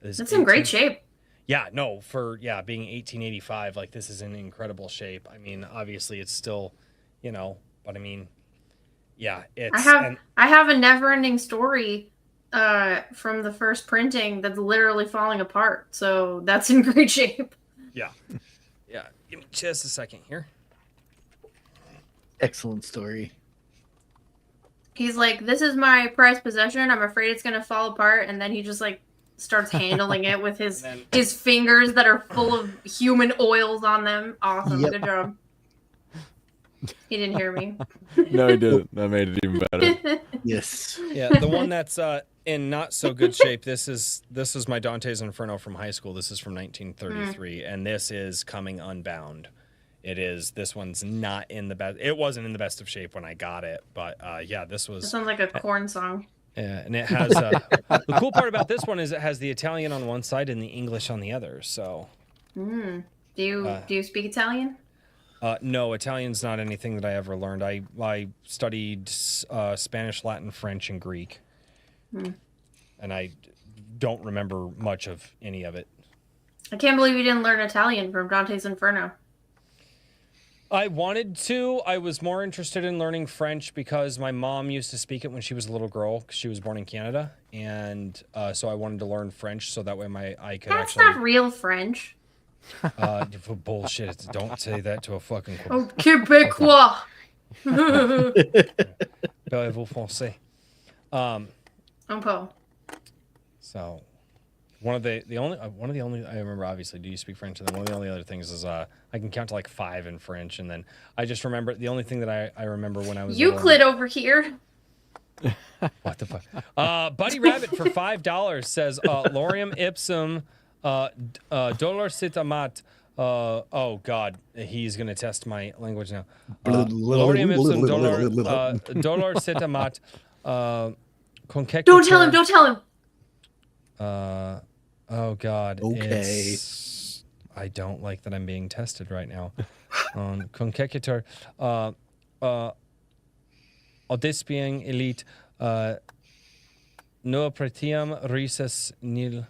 in great shape. Yeah, no, being 1885, like this is in incredible shape. I mean, obviously it's still, but I mean, yeah, it's. I have a never-ending story from the first printing that's literally falling apart. So that's in great shape. Yeah. Give me just a second here. Excellent story. He's like, "This is my prized possession. I'm afraid it's gonna fall apart," and then he just like starts handling it with his fingers that are full of human oils on them. Awesome, Yep. good job. He didn't hear me. No, he didn't. That made it even better. Yes. Yeah, the one that's in not so good shape. This is my Dante's Inferno from high school. This is from 1933, and this is coming unbound. It is. This one's not in the best. It wasn't in the best of shape when I got it, but yeah, this was. That sounds like a corn song. Yeah, and it has. The cool part about this one is it has the Italian on one side and the English on the other. So. Do you speak Italian? No, Italian's not anything that I ever learned. I studied Spanish, Latin, French, and Greek, and I don't remember much of any of it. I can't believe you didn't learn Italian from Dante's Inferno. I wanted to. I was more interested in learning French because my mom used to speak it when she was a little girl, because she was born in Canada, and so I wanted to learn French so that way I could That's actually. not real French. Bullshit! Don't say that to a fucking. Oh, Québécois. Parlez-vous français? Paul. So, one of the only I remember, obviously, do you speak French? And then one of the only other things is I can count to like 5 in French, and then I just remember the only thing that I remember when I was Euclid over here. What the fuck? Buddy Rabbit for $5 says Lorium ipsum dolor sit amat. Oh God, he's gonna test my language now. Lorium ipsum dolor sit amat. Don't tell him. Don't tell him. Oh God. Okay. I don't like that I'm being tested right now. Concequitor. Audispieng elite. Noopretium risus nil.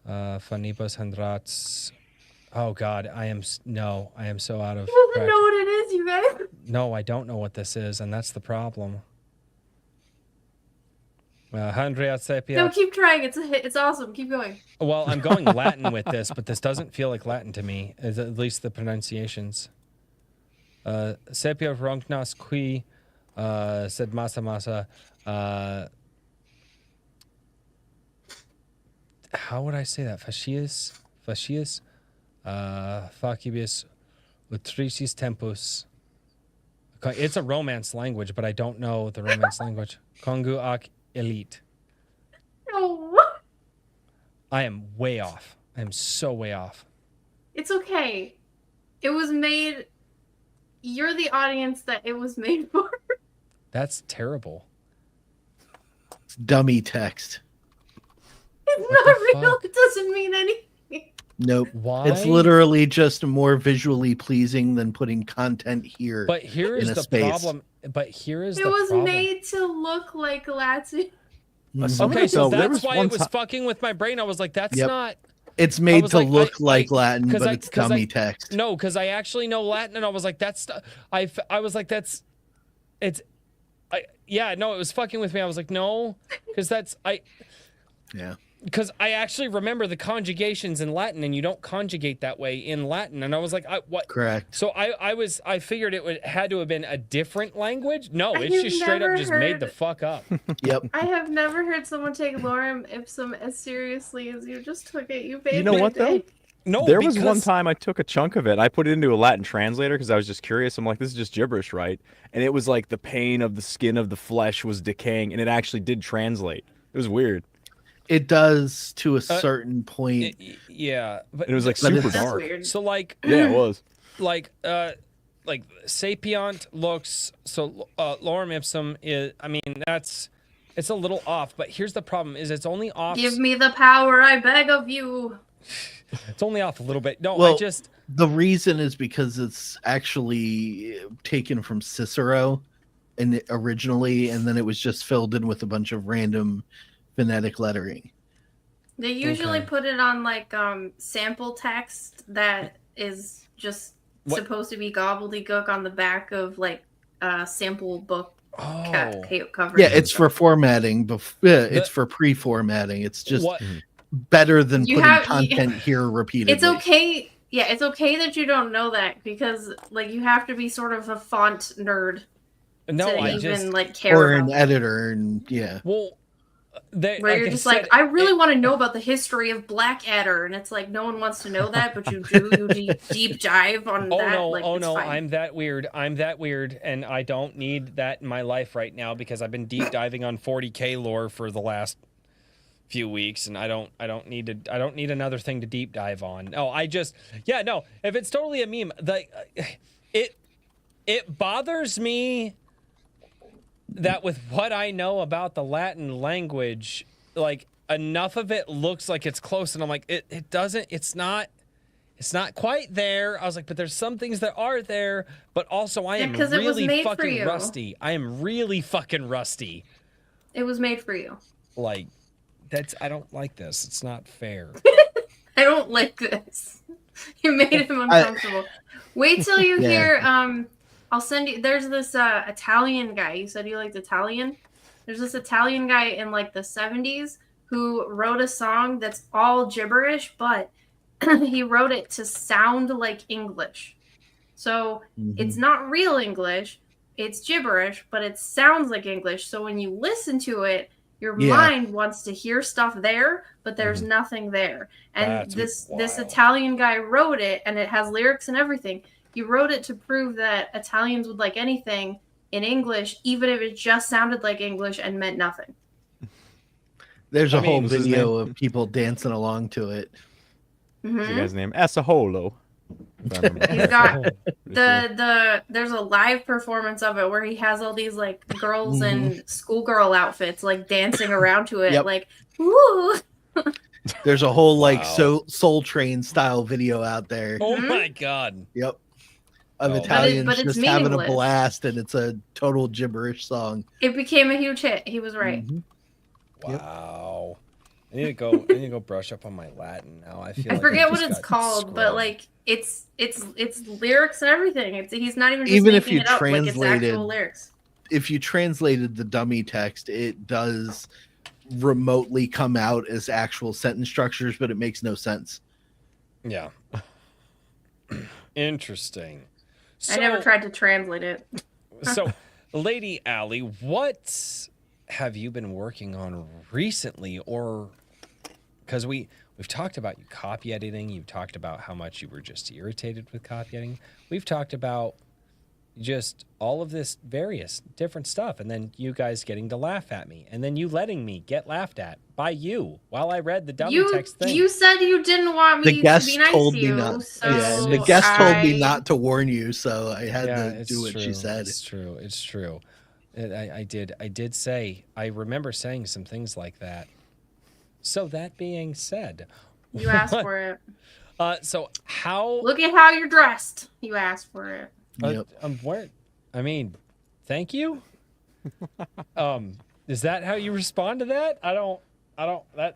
Phanibus handrats. Oh God, I am so out of. He doesn't know what it is, you guys. No, I don't know what this is, and that's the problem. Handrea sepia. No, keep trying. It's awesome. Keep going. Well, I'm going Latin with this, but this doesn't feel like Latin to me, at least the pronunciations. Sepia roncnas qui sed massa. How would I say that? Fascius, facibus, Latricis tempus. It's a romance language, but I don't know the romance language. Kongu ak elite. No. I am way off. I am so way off. It's okay. It was made. You're the audience that it was made for. That's terrible. Dummy text. It's What not the real. fuck? It doesn't mean anything. Nope. Why? It's literally just more visually pleasing than putting content here. But here is in a the space. problem. But here is It the was problem. made to look like Latin. Mhm. Okay, so there that's was why one it was ti- fucking with my brain. I was like, that's Yep. not. It's made was to like, look I- like Latin, 'cause but I- it's 'cause dummy I- text. No, because I actually know Latin, and I was like, that's. I was like, that's. It's. Yeah, no, it was fucking with me. I was like, no, because Yeah. because I actually remember the conjugations in Latin, and you don't conjugate that way in Latin. And I was like, what? Correct. So I figured had to have been a different language. No, I it's have just straight up never just made the heard- fuck up. Yep. I have never heard someone take lorem ipsum as seriously as you just took it. You made You know my what, though? day. No, There was one because- time I took a chunk of it. I put it into a Latin translator because I was just curious. I'm like, this is just gibberish, right? And it was like the pain of the skin of the flesh was decaying, and it actually did translate. It was weird. It does to a certain point. Yeah, but And it was like But super it's- That's dark. weird. so like Yeah, it was. like sapient looks so lorem ipsum is. I mean it's a little off, but here's the problem: is it's only off. Give me the power, I beg of you. It's only off a little bit. No, Well, I just The reason is because it's actually taken from Cicero and originally, and then it was just filled in with a bunch of random phonetic lettering. They usually Okay. put it on like sample text that is just What- supposed to be gobbledygook on the back of like sample book oh cover. Yeah, it's for formatting. It's for pre-formatting. It's just what better than You putting have- content here repeatedly. It's okay. Yeah, it's okay that you don't know that because like you have to be sort of a font nerd no to I even just like care Or about an it. editor, and yeah. well they, Where like you're I just said, like, I really want to know about the history of Blackadder, and it's like no one wants to know that, but you do. You deep dive on Oh that. no! Like, Oh it's no! fine. I'm that weird. I'm that weird, and I don't need that in my life right now because I've been deep diving on 40K lore for the last few weeks, and I don't need another thing to deep dive on. No, no. If it's totally a meme, it bothers me that with what I know about the Latin language, like enough of it looks like it's close, and I'm like, it doesn't. It's not quite there. I was like, but there's some things that are there, but also I am 'cause it was really made for fucking you. rusty. I am really fucking rusty. It was made for you. Like, I don't like this. It's not fair. I don't like this. You made him uncomfortable. Wait till you Yeah. hear. I'll send you. There's this Italian guy. You said you liked Italian. There's this Italian guy in like the 70s who wrote a song that's all gibberish, but he wrote it to sound like English. So it's not real English. It's gibberish, but it sounds like English. So when you listen to it, your Yeah. mind wants to hear stuff there, but there's nothing there. And That's this wild. Italian guy wrote it, and it has lyrics and everything. He wrote it to prove that Italians would like anything in English, even if it just sounded like English and meant nothing. There's a I mean, whole what's his video of people dancing along to it. What's the Mhm. guy's name? Asaholo. He's got there's a live performance of it where he has all these like girls in schoolgirl outfits like dancing around to it, Yep. like woo. There's a whole like Wow. Soul Train style video out there. Oh Mhm. my god! Yep. Of Oh. Italians But it's just having a meaningless. blast, and it's a total gibberish song. It became a huge hit. He was right. Mhm. Yep. Wow. I need to go brush up on my Latin now. I feel I like forget I what just it's got called, but scrubbed. like it's lyrics and everything. He's not even just Even if making you it up, like it's translated- actual lyrics. If you translated the dummy text, it does remotely come out as actual sentence structures, but it makes no sense. Yeah. Interesting. So, I never tried to translate it. So, Lady Allie, what have you been working on recently, or because we We've talked about you copy editing. You've talked about how much you were just irritated with copy editing. We've talked about just all of this various different stuff, and then you guys getting to laugh at me, and then you letting me get laughed at by you while I read the dummy text thing. You said you didn't want me to be nice to you. Not. So yeah, and the guest told me not to warn you, so I had to do what she said. It's true. It's true. I did say. I remember saying some things like that. So that being said, you asked for it. So how? Look at how you're dressed. You asked for it. Yep. I mean, thank you. Is that how you respond to that? I don't.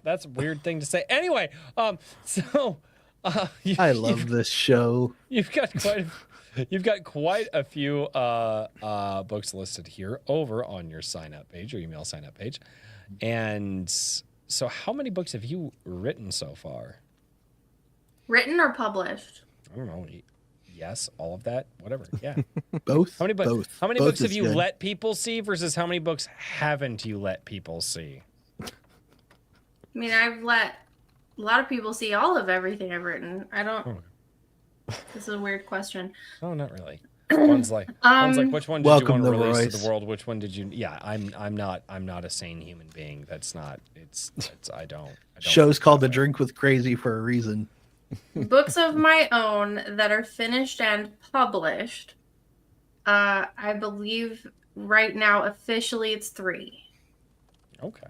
That's a weird thing to say. Anyway, so I love this show. You've got quite a few books listed here over on your sign up page, or email sign up page, and so how many books have you written so far? Written or published? I don't know. Yes, all of that, whatever. Yeah. Both. How many books? Both. How many Both books have you good. let people see versus how many books haven't you let people see? I mean, I've let a lot of people see all of everything I've written. I don't. This is a weird question. No, not really. One's like which one did you want to release to the world? Which one did you? Yeah, I'm not a sane human being. That's not. It's I don't. Show's called The Drink with Crazy for a reason. Books of my own that are finished and published. I believe right now officially it's 3. Okay.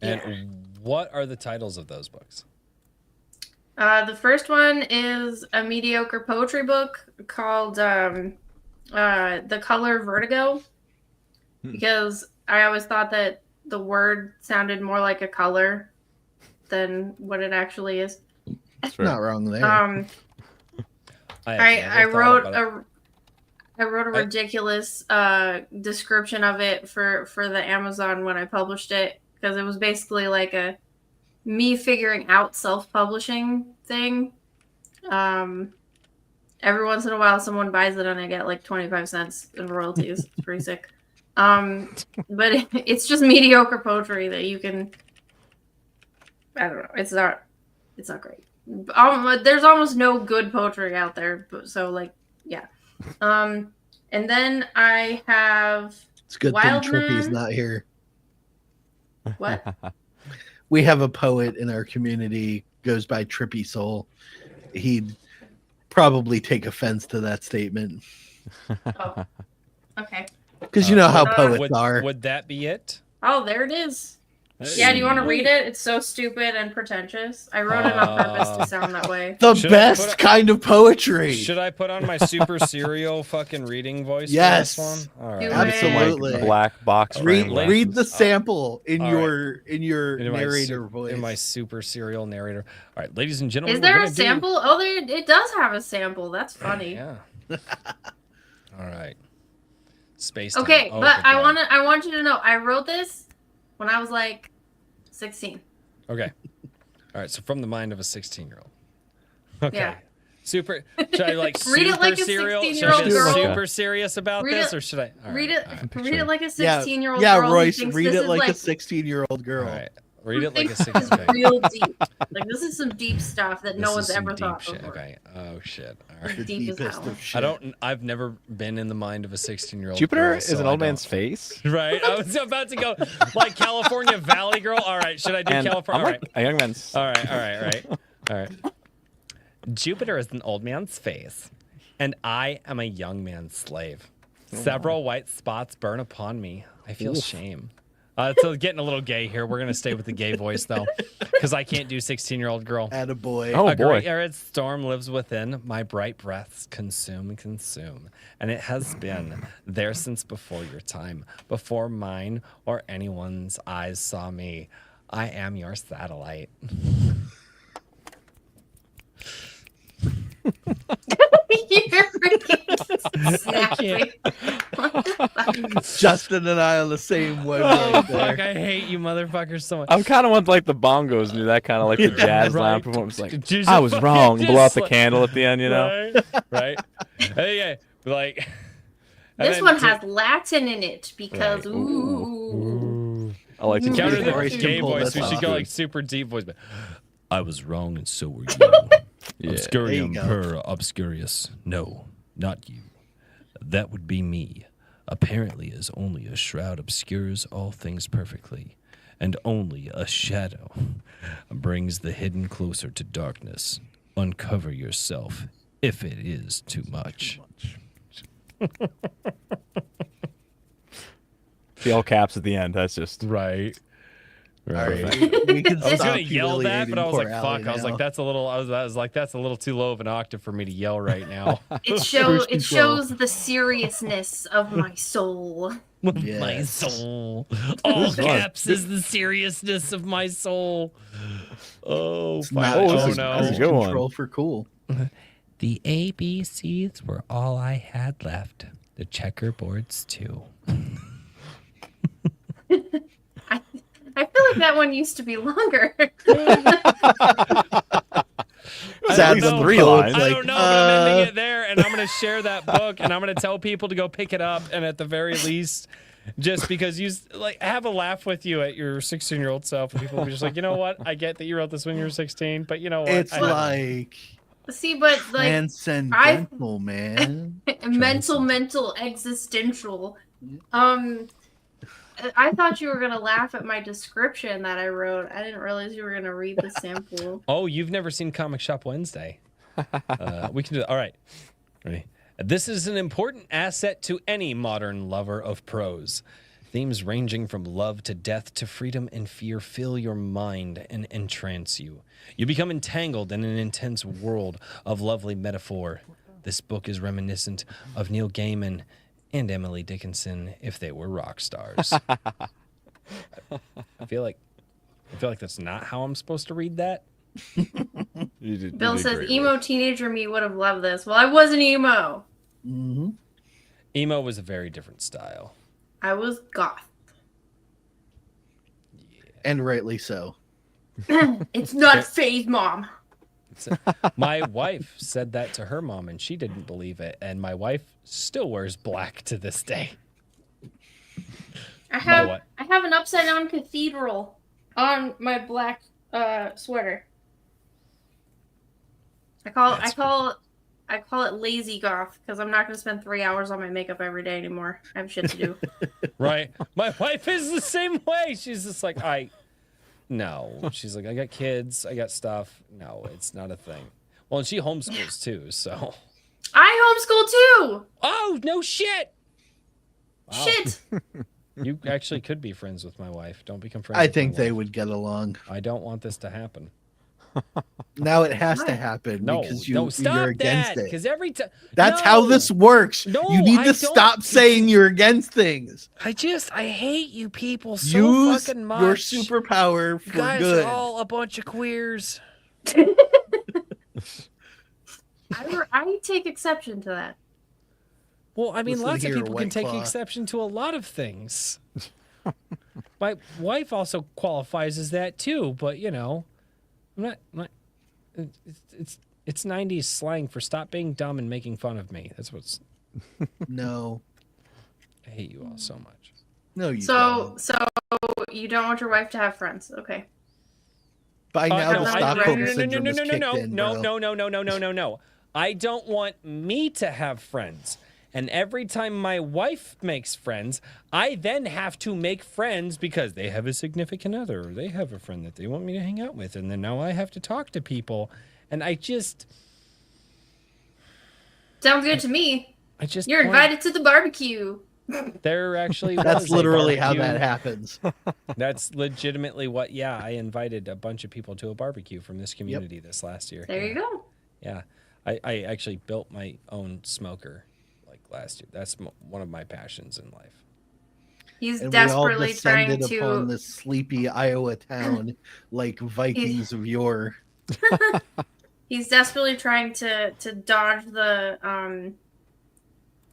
And what are the titles of those books? The first one is a mediocre poetry book called The Color Vertigo, because I always thought that the word sounded more like a color than what it actually is. Not wrong there. I wrote a ridiculous description of it for the Amazon when I published it, because it was basically like me figuring out self-publishing thing. Every once in a while someone buys it and I get like 25 cents in royalties. It's pretty sick. But it's just mediocre poetry that you can, I don't know, it's not great. There's almost no good poetry out there, so like, yeah. And then I have It's good Wild thing Trippy's Man. not here. What? We have a poet in our community, goes by Trippy Soul. He'd probably take offense to that statement. Oh, okay. Because you know how poets would, are. Would that be it? Oh, there it is. Yeah, do you want to read it? It's so stupid and pretentious. I wrote it on purpose to sound that way. The Should I best put kind of poetry. Should I put on my super serial fucking reading voice Yes. for this one? All right. Do Absolutely. Like black box Read, frame read the glasses. sample in All your In my narrator voice. In my super serial narrator. All right, ladies and gentlemen. Is there we're a gonna do- sample? Oh, it does have a sample. That's funny. Yeah. All right. Space. Okay, Time. Oh, but good I God. want you to know I wrote this when I was like 16. Okay. All right. So from the mind of a 16-year-old. Okay. Yeah. Super. Should I like Read it super like a serial? Should 16-year-old I get girl. super serious about Read this, it- or should I? All read right, it. all right. Read it like a Yeah, 16-year-old yeah, girl. who Royce, thinks read this it is like a 16-year-old girl. All right. Read it like a This 16. is real deep. Like this is some deep stuff that no one's ever thought shit. before. Okay. Oh shit. All right. The Deep as deepest hell. of shit. I've never been in the mind of a 16-year-old. Jupiter girl, is so an I old don't- man's face. Right. I was about to go like California Valley Girl. All right. Should I do And California? I'm All like right. a young man's. All right. Jupiter is an old man's face, and I am a young man's slave. Several white spots burn upon me. I feel shame. So getting a little gay here. We're gonna stay with the gay voice though, because I can't do 16-year-old girl. Attaboy. Oh, A great boy. arid storm lives within. My bright breaths consume. And it has been there since before your time, before mine or anyone's eyes saw me. I am your satellite. You're freaking snappy. Justin and I are the same way right Fuck, there. I hate you motherfuckers so much. I'm kind of want like the bongos and do that kind of like the jazz right. lounge performance. Like Just I was fucking wrong. Blow out the like- candle at the end, you know. Right? Hey, yeah. Like. and This then one to- has Latin in it because Right. ooh. I like to To counter keep the it. Voice can gay pull voice, this we should off. go like super deep voice. But, I was wrong, and so were you. Yeah. Obscurium There you per obscurius. No, not you. That would be me. Apparently, as only a shroud obscures all things perfectly, and only a shadow brings the hidden closer to darkness. Uncover yourself if it is too much. See all caps at the end. That's just Right. All right, we can I was stop gonna yell that, but I was like, humiliating "Fuck!" poor I was Allie like, "That's a little." I was like, "That's a little too low of an octave for me to yell right now." It Cruise control. shows the seriousness of my soul. now. My Yes. soul. All is fun. caps is the seriousness of my soul. Oh, It's fuck. not Oh, Oh, this is- no. this is a good one. control for cool. The ABCs were all I had left. The checkerboards too. I feel like that one used to be longer. Sad least when the 3 poet's lines. I like, don't know, but I'm ending it there, and I'm gonna share that book, and I'm gonna tell people to go pick it up, and at the very least, just because you like have a laugh with you at your 16-year-old self, and people will be just like, you know what? I get that you wrote this when you were 16, but you know what? It's I- like See, but like transcendental, man. mental, existential. I thought you were gonna laugh at my description that I wrote. I didn't realize you were gonna read the sample. Oh, you've never seen Comic Shop Wednesday. We can do that. All right. Ready? This is an important asset to any modern lover of prose. Themes ranging from love to death to freedom and fear fill your mind and entrance you. You become entangled in an intense world of lovely metaphor. This book is reminiscent of Neil Gaiman and Emily Dickinson if they were rock stars. I feel like that's not how I'm supposed to read that. You Bill did says, great, "Emo Rick. teenager me would have loved this." Well, I wasn't emo. Hmm. Emo was a very different style. I was goth. And rightly so. It's not phase, mom. My wife said that to her mom, and she didn't believe it. And my wife still wears black to this day. I have what? I have an upside down cathedral on my black sweater. I call it lazy goth because I'm not going to spend 3 hours on my makeup every day anymore. I have shit to do. Right? My wife is the same way. She's just like, no. She's like, I got kids, I got stuff. No, it's not a thing. Well, and she homeschools too, so. I homeschool too. Oh, no shit. Wow. Shit. You actually could be friends with my wife. Don't become friends I with my think they wife. would get along. I don't want this to happen. Now it has to Why? happen No, because no, stop you're against that. it. Because every time. That's how this works. No, you need I to don't- stop saying you're against things. I hate you people so Use fucking much. your superpower You for guys good. are all a bunch of queers. I take exception to that. Well, I mean, Listen lots of here, people can White take Claw. exception to a lot of things. My wife also qualifies as that too, but you know, I'm not. It's 90s slang for stop being dumb and making fun of me. That's what's. No, I hate you all so much. no, you So don't. you don't want your wife to have friends, okay? By now, no, the I- Stockholm no, syndrome is kicked in, bro. No. I don't want me to have friends. And every time my wife makes friends, I then have to make friends because they have a significant other or they have a friend that they want me to hang out with. And then now I have to talk to people. And I just Sounds good to me. You're want- invited to the barbecue. There actually That's was a literally how barbecue. that happens. That's legitimately what, yeah, I invited a bunch of people to a barbecue from this community this last year. There Yeah. you go. Yeah, I actually built my own smoker like last year. That's one of my passions in life. He's And we all desperately trying descended upon to. this sleepy Iowa town like Vikings of yore. He's desperately trying to dodge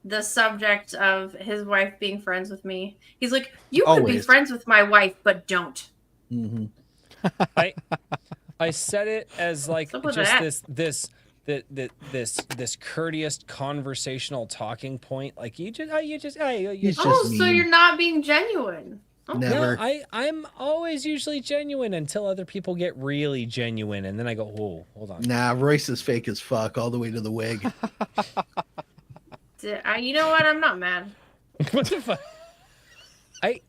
the subject of his wife being friends with me. He's like, you could be Always. friends with my wife, but don't. Hmm. I said it as like What's up with just that? this courteous conversational talking point. Like you just He's Oh, just so mean. you're not being genuine. Oh. Never. No, I'm always usually genuine until other people get really genuine, and then I go, whoa, hold on. Nah, Royce is fake as fuck all the way to the wig. You know what? I'm not mad. What the fuck? I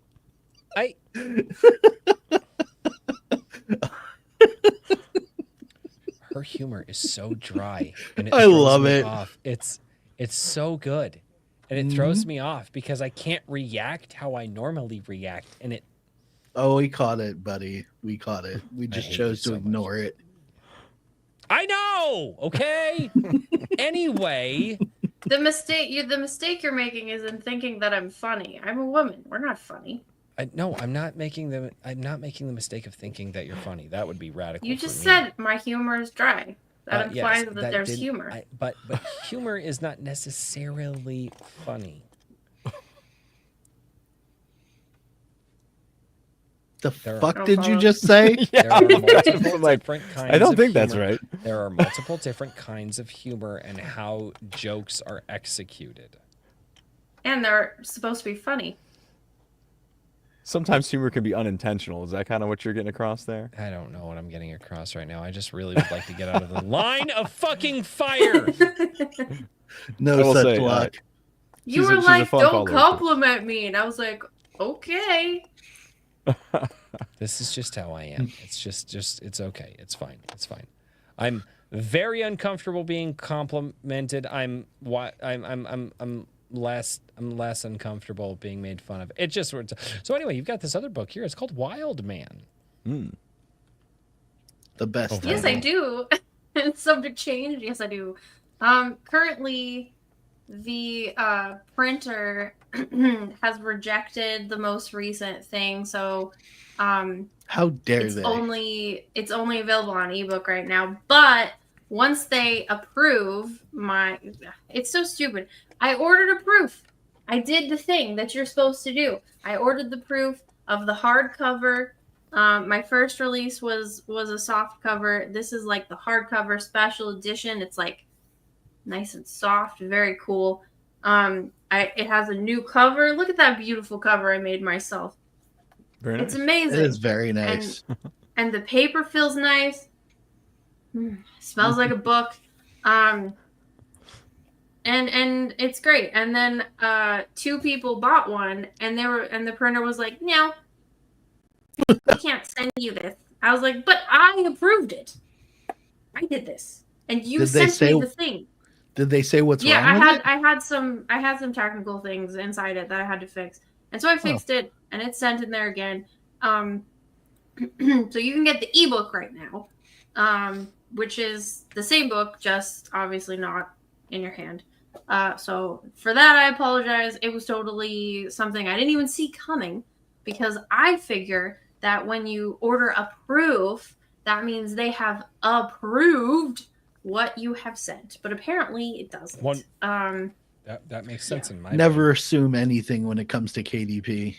her humor is so dry, and it I throws love me it. off. It's so good, and it throws me off because I can't react how I normally react, and it. Oh, we caught it, buddy. We caught it. We just hate chose you to so much. ignore it. I know. Okay. Anyway. The mistake you're making is in thinking that I'm funny. I'm a woman. We're not funny. No, I'm not making the mistake of thinking that you're funny. That would be radical. You for just me. said my humor is dry. That implies Yes, that there's didn't- humor. But humor is not necessarily funny. The There are- fuck did you follow. just say? There are multiple I'm like, different kinds I don't of think that's humor. right. There are multiple different kinds of humor and how jokes are executed. And they're supposed to be funny. Sometimes humor can be unintentional. Is that kind of what you're getting across there? I don't know what I'm getting across right now. I just really would like to get out of the line of fucking fire. I No will such say, luck. You She's a- were she's a like, fun don't follower, too." compliment me. And I was like, okay. This is just how I am. It's just it's okay. It's fine. It's fine. I'm very uncomfortable being complimented. I'm less uncomfortable being made fun of. It just so anyway, you've got this other book here. It's called Wild Man. The best. Oh, Yes, I do. Subject change. Yes, I do. Currently, the printer has rejected the most recent thing, so How dare it's they? only available on ebook right now. But once they approve it's so stupid. I ordered a proof. I did the thing that you're supposed to do. I ordered the proof of the hardcover. My first release was a soft cover. This is like the hardcover special edition. It's like nice and soft, very cool. It has a new cover. Look at that beautiful cover I made myself. Very nice. It's amazing. It is very nice. And the paper feels nice. Smells like a book. And it's great. And then 2 people bought one, and the printer was like, "No, we can't send you this." I was like, "But I approved it. I did this, and you Did they sent me say the thing." Did they say what's Yeah, wrong with it? I had some technical things inside it that I had to fix, and so I fixed it, and it's sent in there again. So you can get the ebook right now, which is the same book, just obviously not in your hand. So for that, I apologize. It was totally something I didn't even see coming, because I figure that when you order a proof, that means they have approved what you have sent. But apparently it doesn't. That makes sense in my Never assume anything when it comes to KDP.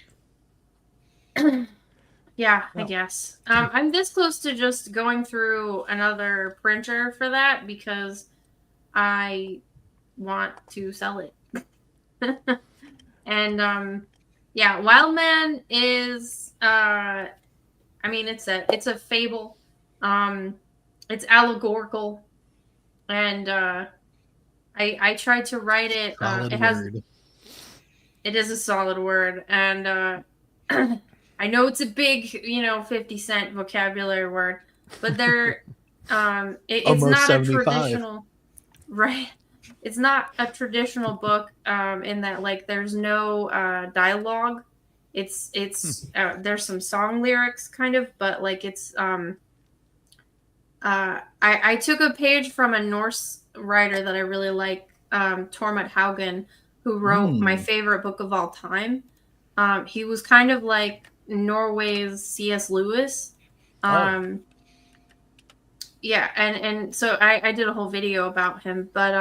Yeah, I Well. guess. I'm this close to just going through another printer for that because I want to sell it. And yeah, Wildman is it's a fable. It's allegorical, and I tried to write it. Solid It has word. it is a solid word, and I know it's a big, 50-cent vocabulary word, but it's Almost not 75. a traditional, right? It's not a traditional book in that, like, there's no dialogue. It's there's some song lyrics kind of, but like it's I took a page from a Norse writer that I really like, Tormod Haugen, who wrote my favorite book of all time. He was kind of like Norway's C.S. Lewis. Yeah, and so I did a whole video about him, but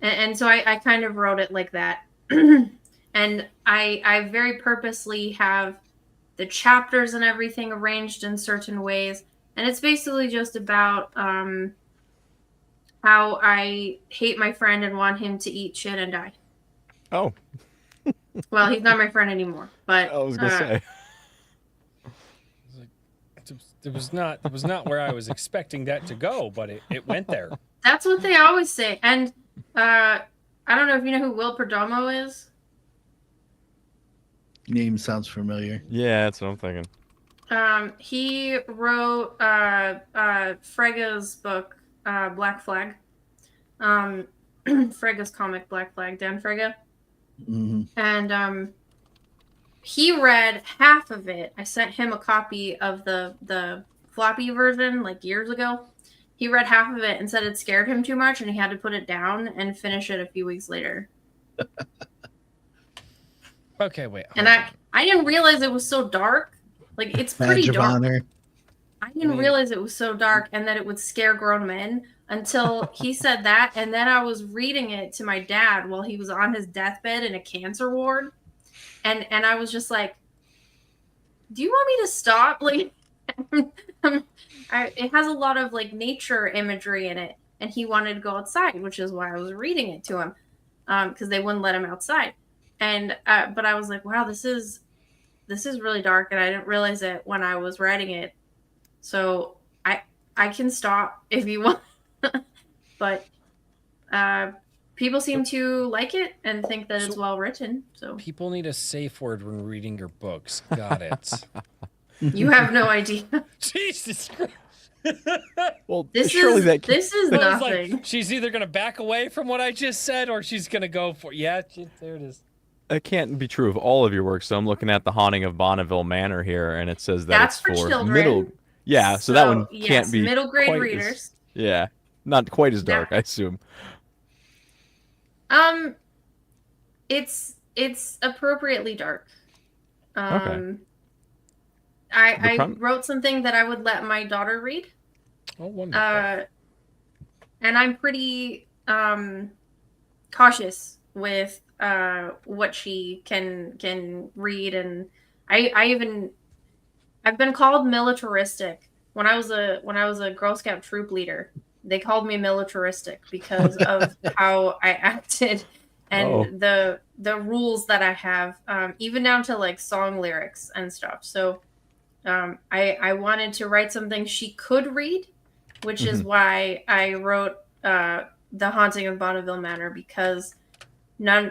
and so I kind of wrote it like that. And I very purposely have the chapters and everything arranged in certain ways, and it's basically just about how I hate my friend and want him to eat shit and die. Oh. Well, he's not my friend anymore, but I was gonna say. It was not where I was expecting that to go, but it went there. that's what they always say. And I don't know if you know who Will Perdomo is. Name sounds familiar. Yeah, that's what I'm thinking. He wrote Frega's book, Black Flag. Frega's comic, Black Flag, Dan Frega. Hmm. And he read half of it. I sent him a copy of the floppy version like years ago. He read half of it and said it scared him too much, and he had to put it down and finish it a few weeks later. Okay, wait. And I didn't realize it was so dark. Like, it's pretty Badge of dark. honor. I didn't realize it was so dark and that it would scare grown men until he said that. And then I was reading it to my dad while he was on his deathbed in a cancer ward. And I was just like, do you want me to stop? Like, it has a lot of like nature imagery in it. And he wanted to go outside, which is why I was reading it to him, because they wouldn't let him outside. And but I was like, wow, this is really dark, and I didn't realize it when I was writing it. So I can stop if you want. But people seem to like it and think that it's well written. So People need a safe word when reading your books. Got it. you have no idea. Jesus Christ. Well, This surely is that can't- this is I was nothing. like, she's either gonna back away from what I just said, or she's gonna go for there it is. It can't be true of all of your work. So I'm looking at The Haunting of Bonneville Manor here, and it says that That's it's for for children. middle. Yeah, so that one yes, can't be middle grade quite readers. As, yeah, not quite as dark, Now- I assume. It's appropriately dark. Okay. I wrote something that I would let my daughter read. Oh, wonderful. And I'm pretty cautious with what she can read, and I've been called militaristic when I was a Girl Scout troop leader. They called me militaristic because of how I acted and the rules that I have, even down to like song lyrics and stuff. So I wanted to write something she could read, which is why I wrote The Haunting of Bonneville Manor, because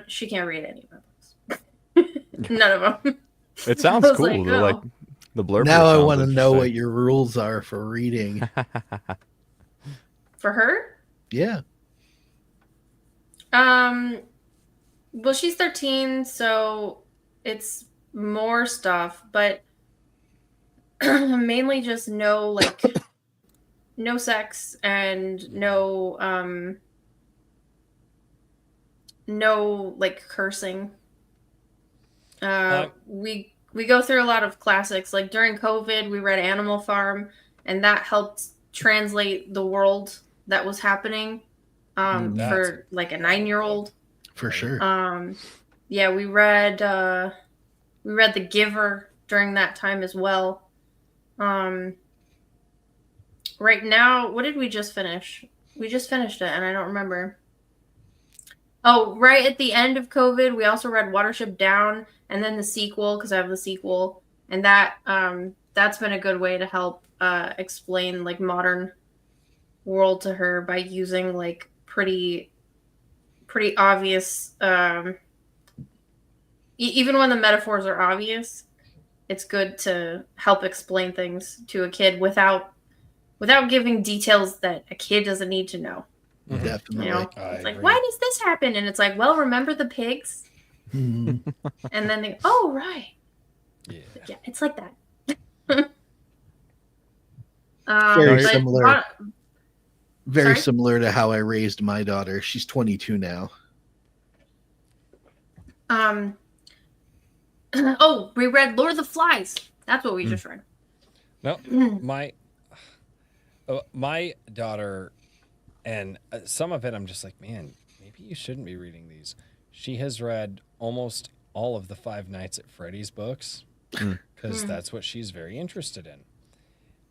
she can't read any of my books. None of them. It sounds I was cool. like, They're like oh. the blurb. Now I sounds want to know what interesting. your rules are for reading. For her? Yeah. Well, she's 13, so it's more stuff, but mainly just no sex and no like cursing. We go through a lot of classics. Like during COVID, we read Animal Farm, and that helped translate the world that was happening for like a 9-year-old. For sure. Yeah, we read The Giver during that time as well. Right now, what did we just finish? We just finished it, and I don't remember. Oh, right at the end of COVID, we also read Watership Down, and then the sequel, because I have the sequel, and that's been a good way to help explain like modern world to her by using like pretty obvious. Even when the metaphors are obvious, it's good to help explain things to a kid without giving details that a kid doesn't need to know. Definitely. You know, it's like, why does this happen? And it's like, well, remember the pigs? Mhm. And then they, oh, right. Yeah. Yeah, it's like that. Very but similar. Very Sorry? similar to how I raised my daughter. She's 22 now. Oh, we read Lord of the Flies. That's what we just read. No, my daughter, and some of it I'm just like, man, maybe you shouldn't be reading these. She has read almost all of the Five Nights at Freddy's books because that's what she's very interested in.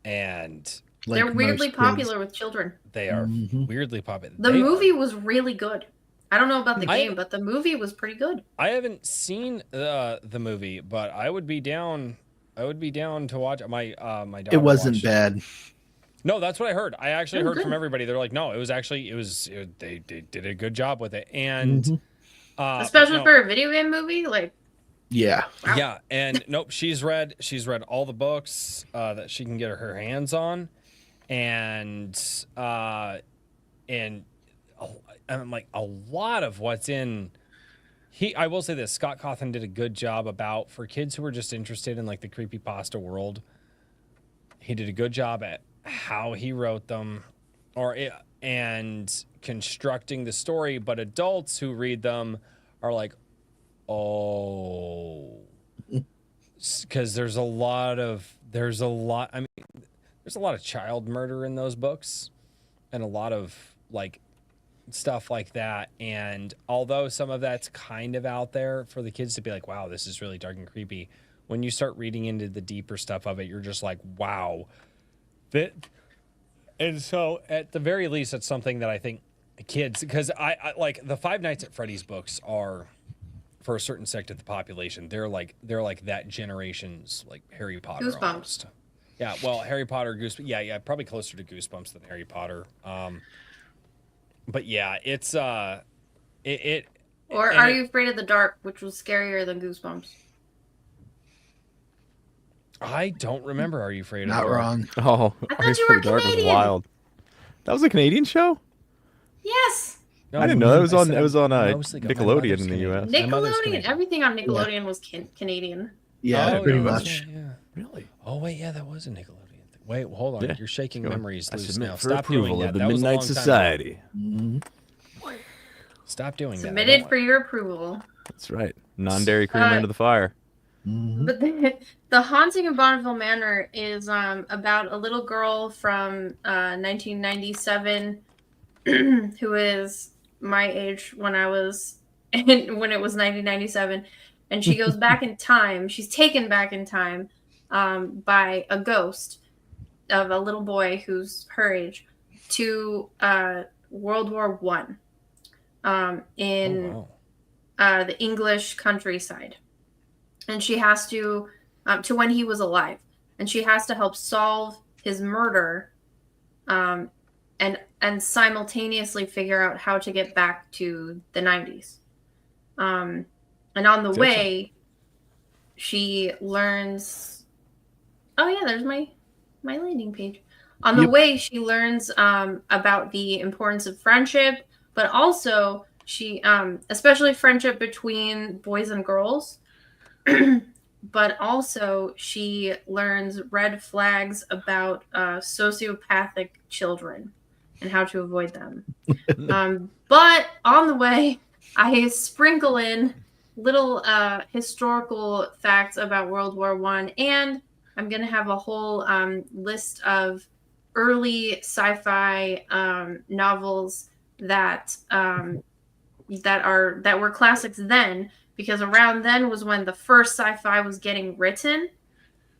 And Like They're weirdly most kids. popular with children. they are Mhm. weirdly popular. The movie was really good. I don't know about the I- game, but the movie was pretty good. I haven't seen the movie, but I would be down. I would be down to watch. My daughter It wasn't watched bad. No, that's what I heard. I actually Oh, heard from good. everybody. They're like, no, they did a good job with it, and Mhm. Especially no, for a video game movie, like Yeah. wow. yeah, and nope, she's read all the books that she can get her hands on, and I'm like a lot of what's in. I will say this: Scott Cawthon did a good job about for kids who were just interested in like the creepypasta world. He did a good job at how he wrote them, and constructing the story. But adults who read them are like, oh, because there's a lot. I mean, there's a lot of child murder in those books, and a lot of like stuff like that. And although some of that's kind of out there for the kids to be like, wow, this is really dark and creepy, when you start reading into the deeper stuff of it, you're just like, wow. And so at the very least, it's something that I think kids, because I like the Five Nights at Freddy's books are, for a certain sect of the population, they're like that generation's like Harry Potter. Goosebumps. Almost. Yeah, well, Harry Potter, Goosebumps. Yeah, probably closer to Goosebumps than Harry Potter. But yeah, it's Or and Are You Afraid of the Dark, which was scarier than Goosebumps. I don't remember. Are You Afraid of Not the Dark? wrong. Oh, I Are You thought you Afraid were of the Dark was Canadian. wild. That was a Canadian show? Yes, No, I didn't know that was I on. said It was on I was thinking my Nickelodeon mother's in the Canadian. U.S. My mother's Nickelodeon. Canadian. Everything on Nickelodeon was Canadian. Yeah, Oh, pretty yeah, much. Yeah. Really? Oh wait, yeah, that was a Nickelodeon thing. Wait, hold on. Yeah. You're shaking Go on. memories I loose submit now. for Stop doing approval that. of the That was a Midnight long time ago. Society. Mhm. Stop doing that. I Submitted don't for your approval. That's right. Non-dairy creamer into the fire. Mhm. But the Haunting of Bonneville Manor is about a little girl from 1997 who is my age when I was when it was 1997, and she goes back in time. She's taken back in time by a ghost of a little boy who's her age to World War One in Oh, wow. the English countryside, and she has to when he was alive, and she has to help solve his murder, and simultaneously figure out how to get back to the 90s. And on the Gotcha. way, she learns. Oh yeah, there's my landing page. On the Yep. way, she learns about the importance of friendship, but also she, especially friendship between boys and girls, but also she learns red flags about sociopathic children and how to avoid them. But on the way, I sprinkle in little historical facts about World War One, and I'm gonna have a whole list of early sci-fi novels that were classics then, because around then was when the first sci-fi was getting written.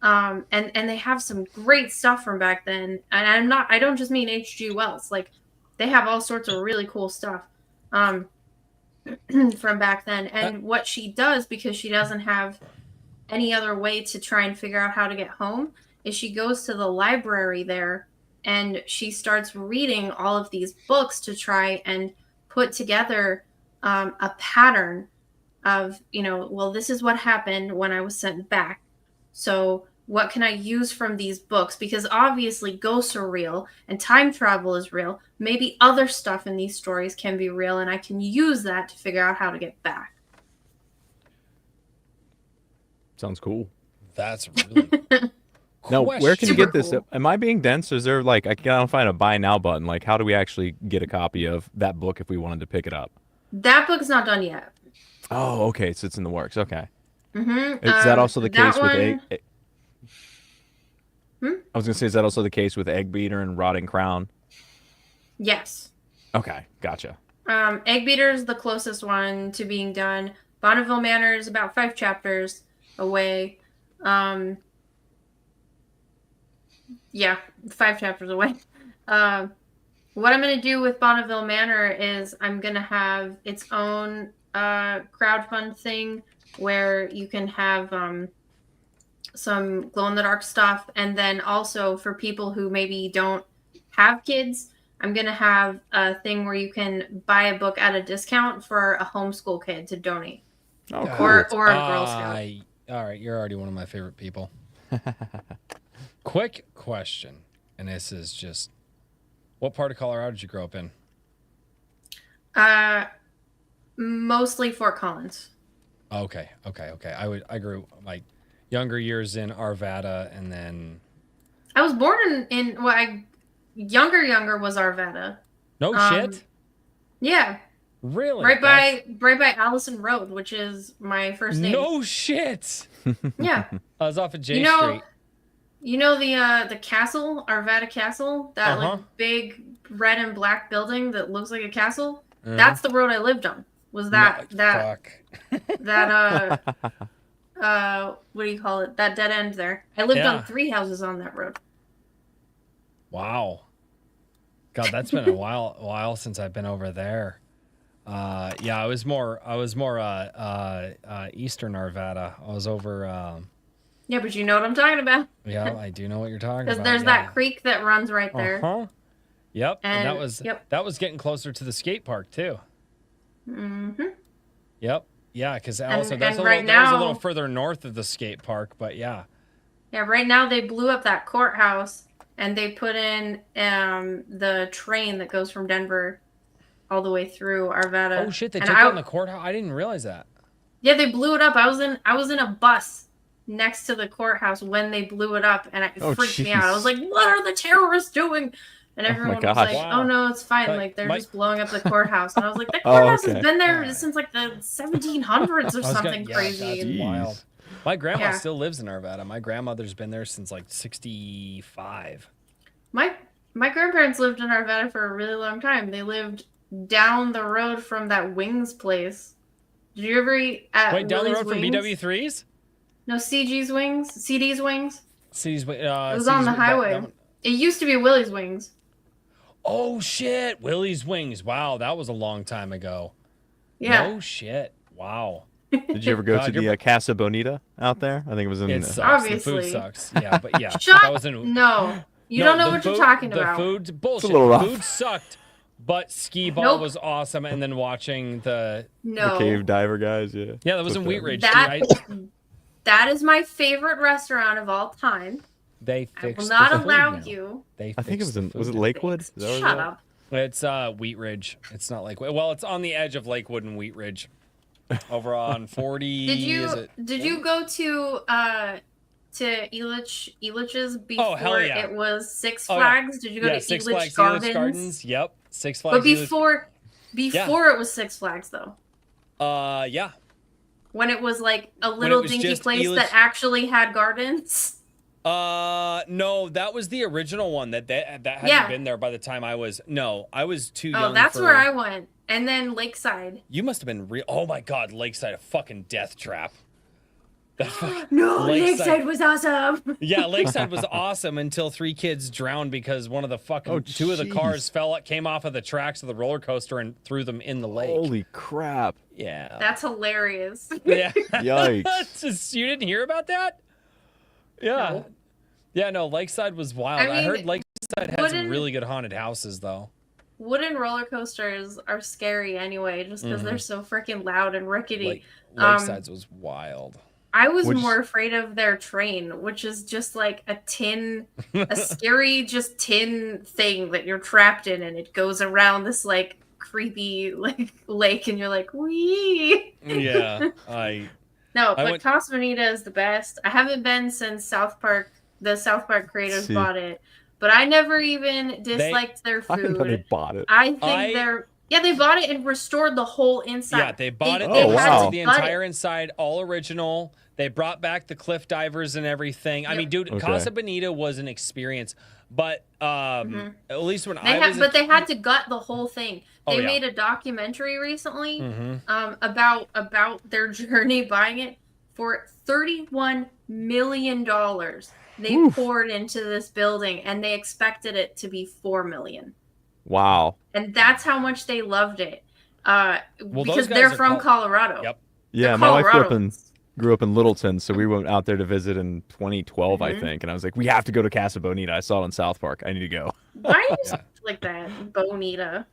And they have some great stuff from back then. And I don't just mean H.G. Wells. Like, they have all sorts of really cool stuff from back then. And what she does, because she doesn't have any other way to try and figure out how to get home, is she goes to the library there and she starts reading all of these books to try and put together a pattern of, well, this is what happened when I was sent back. So what can I use from these books? Because obviously ghosts are real and time travel is real. Maybe other stuff in these stories can be real, and I can use that to figure out how to get back. Sounds cool. That's really. Now, where can you Super get this? cool. Am I being dense? Or is there like I can't find a buy now button? Like, how do we actually get a copy of that book if we wanted to pick it up? That book's not done yet. Oh, okay, so it's in the works. Okay, Mm-hmm. is that also the that case with one- egg? Hmm? I was gonna say, is that also the case with Egg Beater and Rotting Crown? Yes. Okay, gotcha. Egg Beater is the closest one to being done. Bonneville Manor is about 5 chapters away. Yeah, 5 chapters away. What I'm going to do with Bonneville Manor is I'm going to have its own crowdfund thing where you can have some glow-in-the-dark stuff. And then also for people who maybe don't have kids, I'm going to have a thing where you can buy a book at a discount for a homeschool kid to donate. Oh, cool. Or a Girl Scout. All right, you're already one of my favorite people. Quick question, and this is just, what part of Colorado did you grow up in? Mostly Fort Collins. Okay. I grew like younger years in Arvada, and then I was born in younger was Arvada. no shit. Yeah, Really? right by Allison Road, which is my first name. No shit. Yeah. I was off of J Street. You know the castle, Arvada Castle, that like big red and black building that looks like a castle. That's the road I lived on. Was that fuck. that what do you call it? That dead end there. I lived on 3 houses on that road. Wow. God, that's been a while since I've been over there. Yeah, I was more Eastern Arvada. I was over Yeah, but you know what I'm talking about. yeah, I do know what you're talking Because about. there's that creek that runs right there. Yep. And And that was getting closer to the skate park too. Mm-hmm. Yep. Yeah, because also And that was a little further north of the skate park, but yeah. Yeah, right now they blew up that courthouse and they put in the train that goes from Denver all the way through Arvada. Oh shit, they took down the courthouse. I didn't realize that. Yeah, they blew it up. I was in a bus next to the courthouse when they blew it up, and it freaked me out. I was like, "What are the terrorists doing?" And everyone was like, Wow. "Oh no, it's fine. Like, They're just blowing up the courthouse." And I was like, "The courthouse has been there since like the 1700s or something crazy." That's wild. My grandma Yeah. still lives in Arvada. My grandmother's been there since like 65. My grandparents lived in Arvada for a really long time. They lived down the road from that Wings place. Did you ever eat at Wait, down the Willie's road from Wings? BW3's? No, CD's Wings. City's, It was on the highway. It used to be Willie's Wings. Oh shit, Willie's Wings. Wow, that was a long time ago. Yeah. No shit. Wow. Did you ever go to the Casa Bonita out there? I think it was in. It sucks. Obviously. The food sucks. Yeah, but yeah. Shut that was in, No. You don't know the what you're food- talking the about. food bullshit. a little rough. Food sucked, but skee ball Nope. was awesome. And then watching the No. The cave diver guys, yeah. that was in Wheat Ridge. That- Right? That is my favorite restaurant of all time. They I fixed will not the food allow now. you. They I think it fixed was the in. Was it food. Lakewood? Is that what it Shut was? up. It's Wheat Ridge. It's not Lakewood. Well, it's on the edge of Lakewood and Wheat Ridge. Over on 40. Did you is it? did you go to Elitch's before hell yeah. it was Six Oh, yeah. Flags? Did you go Yeah, to Six Elitch Flags Gardens? Elitch Gardens. Yep. Six Flags. But before it was Six Flags though. Yeah. When it was like a little was dinky just place Elitch- that actually had gardens. No, that was the original one that hadn't Yeah. been there by the time I was. No, I was too young. Oh, that's for, where I went. And then Lakeside. You must have been real. Oh my God, Lakeside, a fucking death trap. That No, Lakeside- Lakeside was awesome. Yeah, Lakeside was awesome until 3 kids drowned because one of the fucking two of the jeez. cars came off of the tracks of the roller coaster and threw them in the lake. Holy crap! Yeah. That's hilarious. Yeah. Yikes! You didn't hear about that? Yeah. No. Yeah, no, Lakeside was wild. I mean, heard Lakeside had some wooden- really good haunted houses though. Wooden roller coasters are scary anyway, just because they're so freaking loud and rickety. Lakeside's was wild. I was Which- more afraid of their train, which is just like a scary just tin thing that you're trapped in, and it goes around this like creepy like lake, and you're like, wee. Yeah, But went- Casa Bonita is the best. I haven't been since the South Park creators See. bought it, but I never even disliked their I didn't know they food. bought it. I think they bought it and restored the whole inside. Yeah, they bought it. they They had restored to the gut it. entire inside, all original. They brought back the cliff divers and everything. I Yep. mean, dude, Okay. Casa Bonita was an experience, but at least when I was, But they had to gut the whole thing. Oh, They yeah. made a documentary recently Mhm. about their journey buying it for $31 million. They poured into this building, and they expected it to be $4 million. Wow. And that's how much they loved it. those Because guys they're are from Colorado. Yep. Yeah, The my wife Coloradans. grew up in Littleton, so we went out there to visit in 2012, I think, and I was like, we have to go to Casa Bonita. I saw it on South Park. I need to go. Why do you Yeah. speak like that? Bonita.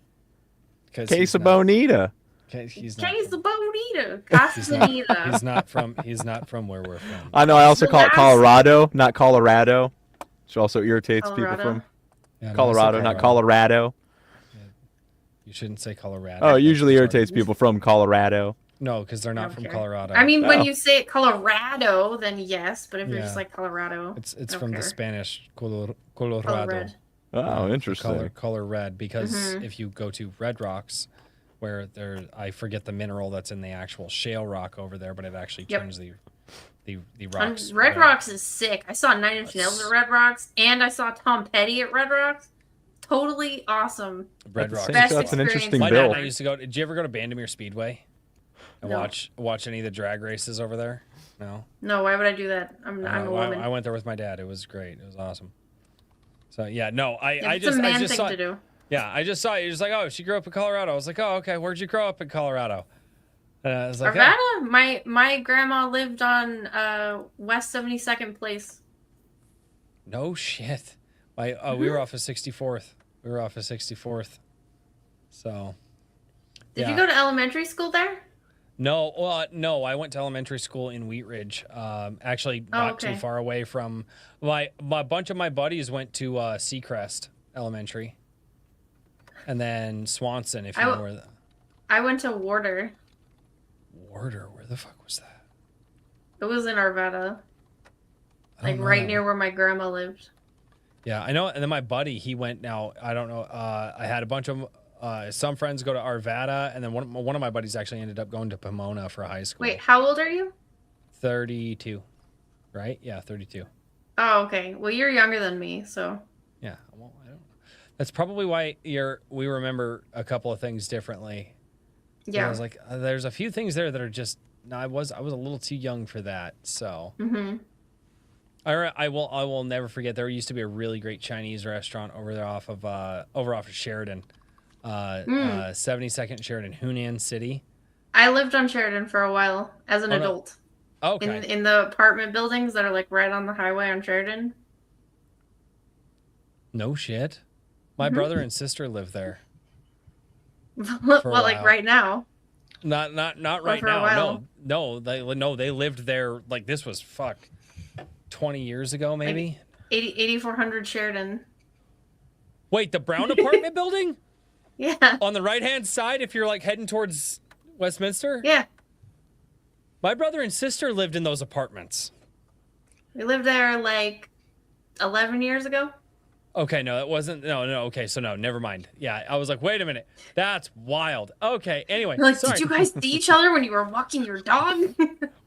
Casa Bonita. He's not. Casa Bonita. He's Casa not, Bonita. he's not from where we're from. I know. I also call it That's- Colorado, not Colorado, which also irritates people Colorado. from Yeah, no, I Colorado, say not Colorado. You shouldn't say Colorado. Oh, it usually Sorry. irritates people from Colorado. No, because they're I not don't from care. Colorado. I mean, when Oh. you say it Colorado, then yes. But if you're just Yeah. like Colorado, it's I don't from the care. Spanish Color Colorado. red. Oh, The interesting. color red, because Mhm. if you go to Red Rocks, where I forget the mineral that's in the actual shale rock over there, but it actually Yep. turns the And rocks. Red red. Rocks is sick. I saw Nine Inch Nails at Red Rocks, and I saw Tom Petty at Red Rocks. Totally awesome. Red That's Rocks. an- Best that's an experience interesting My ever. dad bill. and I used to go. Did you ever go to Bandimere Speedway and No. watch any of the drag races over there? No. No, why would I do that? I'm a woman. I went there with my dad. It was great. It was awesome. So yeah, no, I It's just a man I just thing saw to do. Yeah, I just saw it. You're just like, oh, she grew up in Colorado. I was like, oh, okay. Where'd you grow up in Colorado? And I was like, yeah. Arvada? My grandma lived on West 72nd Place. No shit. We were off of 64th. We were off of 64th. So. Did yeah. you go to elementary school there? No, no. I went to elementary school in Wheat Ridge. Actually, not too okay. far away from my bunch of my buddies went to Seacrest Elementary, and then Swanson. If you know where. I went to Warder. Warder, where the fuck was that? It was in Arvada. I don't Like know right that near one. where my grandma lived. Yeah, I know. And then my buddy, he went. Now I don't know. I had a bunch of some friends go to Arvada, and then one of my buddies actually ended up going to Pomona for high school. Wait, how old are you? 32, right? Yeah, 32. Oh, okay. Well, you're younger than me, so. Yeah, well, I don't. That's probably why we remember a couple of things differently. Yeah. I was like, there's a few things there that are just. No, I was a little too young for that. So Mm-hmm. I will never forget. There used to be a really great Chinese restaurant over there off of Sheridan, 72nd Sheridan, Hunan City. I lived on Sheridan for a while as an Oh, no. adult. Okay. In the apartment buildings that are like right on the highway on Sheridan. No shit. My Mhm. brother and sister live there. Well, For a like while. right now. Not right for a now. while. No, they lived there. Like this was 20 years ago, maybe. 8400 Sheridan. Wait, the brown apartment building Yeah. on the right hand side. If you're like heading towards Westminster, Yeah. my brother and sister lived in those apartments. We lived there like 11 years ago. Okay, no, that wasn't. No. Okay, so no, never mind. Yeah, I was like, wait a minute, that's wild. Okay, anyway, Like, sorry. did you guys see each other when you were walking your dog?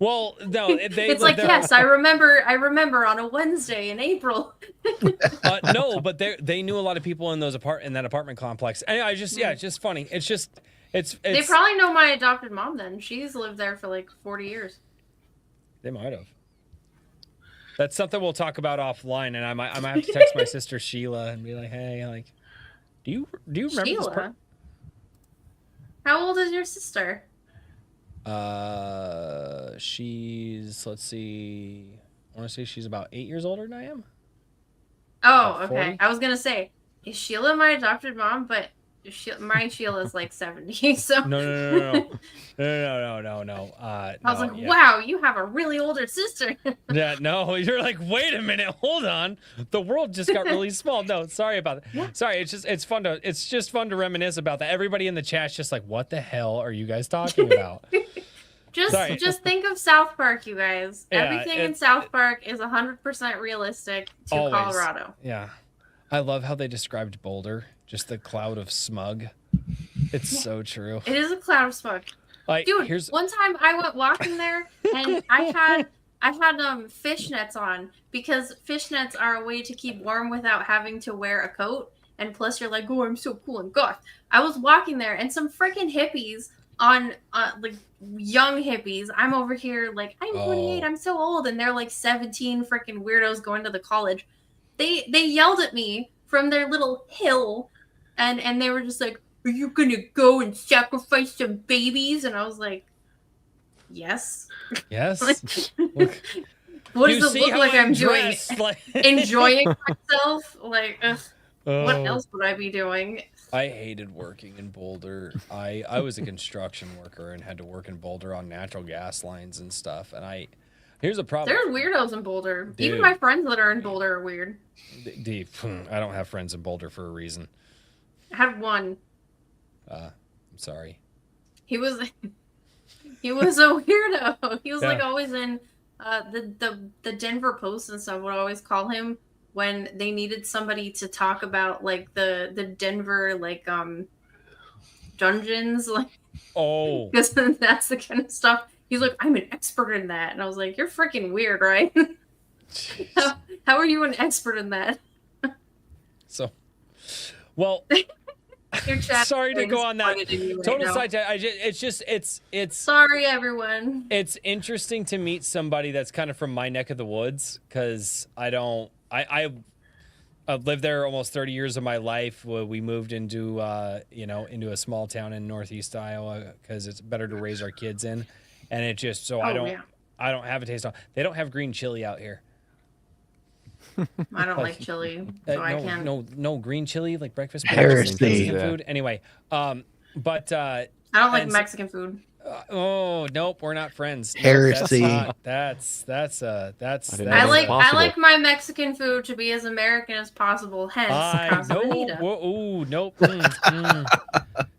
Well, no, they. It's lived like, there. yes, I remember on a Wednesday in April. No, but they knew a lot of people in in that apartment complex. And it's just funny. It's They probably know my adopted mom then. She's lived there for like 40 years. They might have. That's something we'll talk about offline, and I might have to text my sister Sheila and be like, hey, like, do you remember this Sheila? part? How old is your sister? She's, let's see, I want to say she's about 8 years older than I am. Oh, About okay. 40? I was going to say, is Sheila my adopted mom? But my Sheila's like 70, so. No. I was like, wow, you have a really older sister. Yeah, no, you're like, wait a minute, hold on. The world just got really small. No, sorry about that. Yeah. Sorry, it's just fun to reminisce about that. Everybody in the chat's just like, what the hell are you guys talking about? Sorry. Just think of South Park, you guys. Yeah, Everything in South Park is 100% realistic to Always. Colorado. Yeah. I love how they described Boulder, just the cloud of smug. It's so true. It is a cloud of smoke. Like, Dude, here's one time I went walking there and I had fishnets on because fishnets are a way to keep warm without having to wear a coat. And plus you're like, oh, I'm so cool and goth. I was walking there and some freaking hippies like young hippies. I'm over here like, I'm 28, I'm so old. And they're like 17 freaking weirdos going to the college. They yelled at me from their little hill and they were just like, "Are you gonna go and sacrifice some babies?" And I was like, "Yes." Yes. What You does it see look how like I'm doing? dress, like- Enjoying myself? Like, what Oh. else would I be doing? I hated working in Boulder. I was a construction worker and had to work in Boulder on natural gas lines and stuff. And here's the problem. There's weirdos in Boulder. Even Dude. my friends that are in Boulder are weird. Deep. I don't have friends in Boulder for a reason. I had one. I'm sorry. He was a weirdo. He was Yeah. like always in the Denver Post and stuff would always call him when they needed somebody to talk about like the Denver like dungeons, like Oh. because that's the kind of stuff. He's like, I'm an expert in that, and I was like, you're freaking weird, right? How are you an expert in that? So, well, Your chat sorry to thing's go on that funny to me right total now. side. It's Sorry, everyone. it's interesting to meet somebody that's kind of from my neck of the woods because I've lived there almost 30 years of my life. We moved into into a small town in northeast Iowa because it's better to raise our kids in, and it just I don't have a taste on. They don't have green chili out here. I don't like chili, so I can't. No green chili like breakfast Heresy. Mexican food. Anyway, but I don't like and- Mexican food. oh nope, we're not friends. Nope, Heresy. That's I didn't I know like that was possible. my Mexican food to be as American as possible. Hence, Casa Bonita. Nope. And on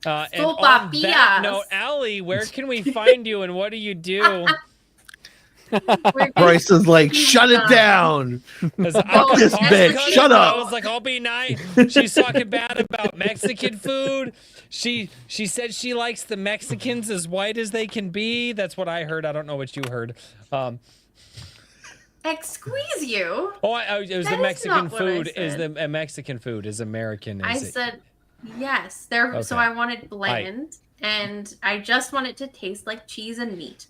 that Sopapillas. note, Allie, where can we find you and what do you do? Bryce is like, shut it down. 'Cause Fuck this I bitch, cut shut it, up. I was like, I'll be nice. She's talking bad about Mexican food. She said she likes the Mexicans as white as they can be. That's what I heard. I don't know what you heard. Excuse you. It was That the is Mexican not what I food. Is said. the Mexican food is American? I Is it? said yes. There. So Okay. I wanted bland, and I just want it to taste like cheese and meat.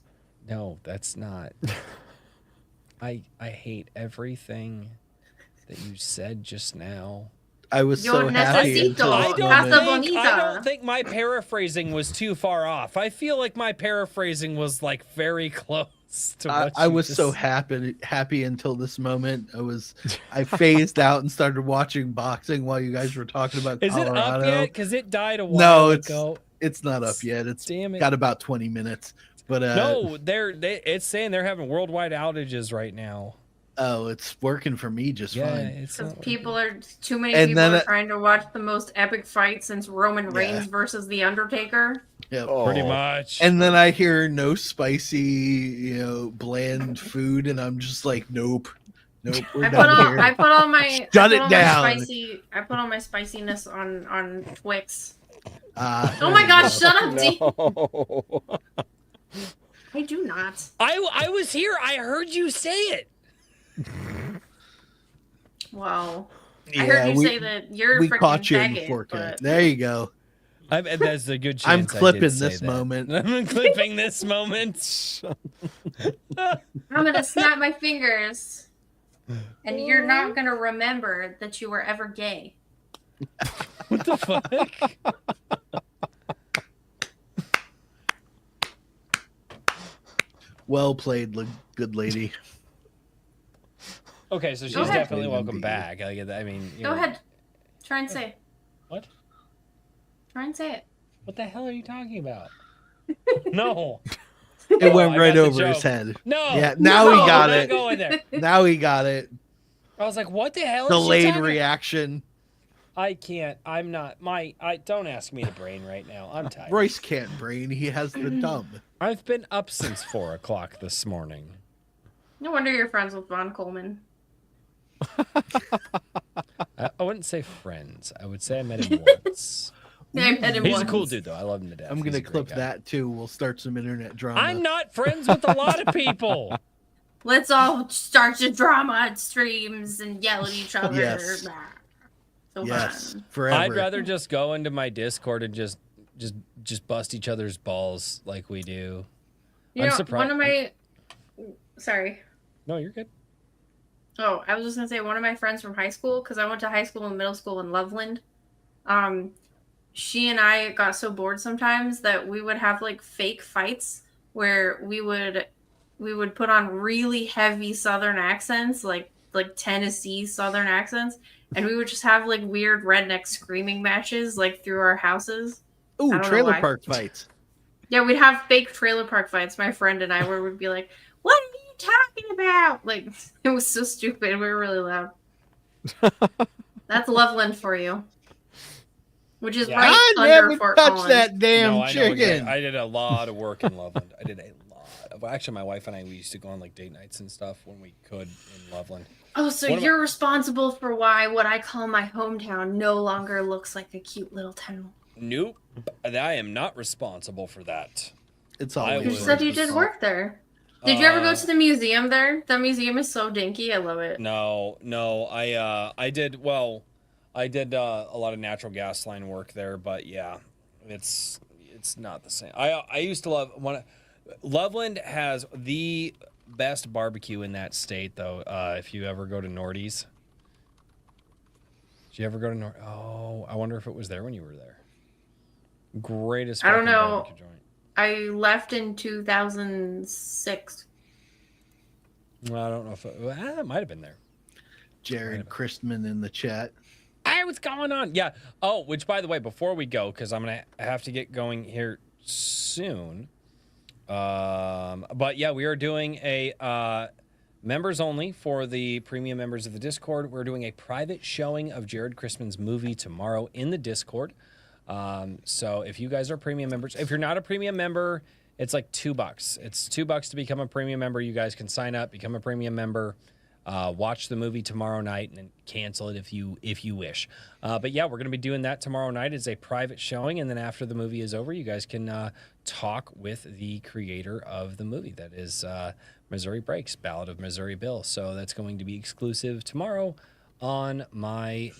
No, that's not. I hate everything that you said just now. I was Yo so happy necesito until I this Casa moment. Bonita. I don't think my paraphrasing was too far off. I feel like my paraphrasing was like very close to what I you was just so said. happy until this moment. I phased out and started watching boxing while you guys were talking about Is it Colorado. up yet? Because it died a while No, ago. it's not up yet. It's Damn it. got about 20 minutes. But No, it's saying they're having worldwide outages right now. oh, it's working for me just Yeah, fine. it's Because not people are too many And people then are it- trying to watch the most epic fight since Roman Reigns versus The Undertaker. Yep. pretty Oh. much. And then I hear no spicy, bland food, and I'm just like, nope, we're I done put all my Shut I it put all down. My I put all my spiciness on Twix. here. Oh my gosh, shut up, D. No. I do not. I was here. I heard you say it. Wow. Yeah, I heard you we, say that you're we freaking caught you in faggot, 4K. but There you go. That's a good chance. I'm I did clipping say this that. moment. I'm clipping this moment. I'm gonna snap my fingers, and you're not gonna remember that you were ever gay. What the fuck? Well played, good lady. Okay, so she's ahead. definitely welcome back. I get that. I mean, Go ahead. Try and say it. What? Try and say it. What the hell are you talking about? No. It went I right got the over his joke. head. No. Yeah, now No, he got I'm it. not going there. Now he got it. I was like, what the hell? Is she Delayed talking- reaction. I can't. I'm not. Don't ask me to brain right now. I'm tired. Royce can't brain. He has the dumb. I've been up since 4 o'clock this morning. No wonder you're friends with Ron Coleman. I wouldn't say friends. I would say I met him once. I met him He's once. a cool dude, though. I love him to death. I'm He's gonna a great clip guy. that too. We'll start some internet drama. I'm not friends with a lot of people. Let's all start the drama on streams and yell at each other. Yes. Blah. So Yes, fun. forever. I'd rather just go into my Discord and just bust each other's balls like we do. You I'm know, surprised. one of my. Sorry. No, you're good. Oh, I was just gonna say one of my friends from high school, because I went to high school and middle school in Loveland. She and I got so bored sometimes that we would have like fake fights where we would put on really heavy Southern accents, like Tennessee Southern accents, and we would just have like weird redneck screaming matches like through our houses. Ooh, I don't know trailer why. park fights. Yeah, we'd have fake trailer park fights, my friend and I, where we'd be like, "What are you talking about?" Like, it was so stupid. We were really loud. That's Loveland for you. Which is Yeah. right I under never Fort touched Collins. that damn No, I know chicken. I did a lot of work in Loveland. I did a lot of. Actually, my wife and I, we used to go on like date nights and stuff when we could in Loveland. Oh, so What am you're responsible for why what I call my hometown no longer looks like a cute little town. Nope, I am not responsible for that. It's I always You was- said you did work there. Did you ever go to the museum there? That museum is so dinky. I love it. No, I did. Well, I did a lot of natural gas line work there, but yeah, it's not the same. I used to love Loveland has the best barbecue in that state, though. If you ever go to Nordy's, did you ever go to Oh, I wonder if it was there when you were there. Greatest. I don't fucking know. barbecue joint. I left in 2006. Well, I don't know if it might have been there. Jared Christman in the chat. Hey, what's going on? Yeah. Oh, which, by the way, before we go, because I'm going to have to get going here soon. But yeah, we are doing a members only for the premium members of the Discord. We're doing a private showing of Jared Christman's movie tomorrow in the Discord. So if you guys are premium members, if you're not a premium member, it's like $2. It's $2 to become a premium member. You guys can sign up, become a premium member. Watch the movie tomorrow night and then cancel it if you wish. But yeah, we're going to be doing that tomorrow night as a private showing. And then after the movie is over, you guys can talk with the creator of the movie. That is Missouri Breaks, Ballad of Missouri Bill. So that's going to be exclusive tomorrow in my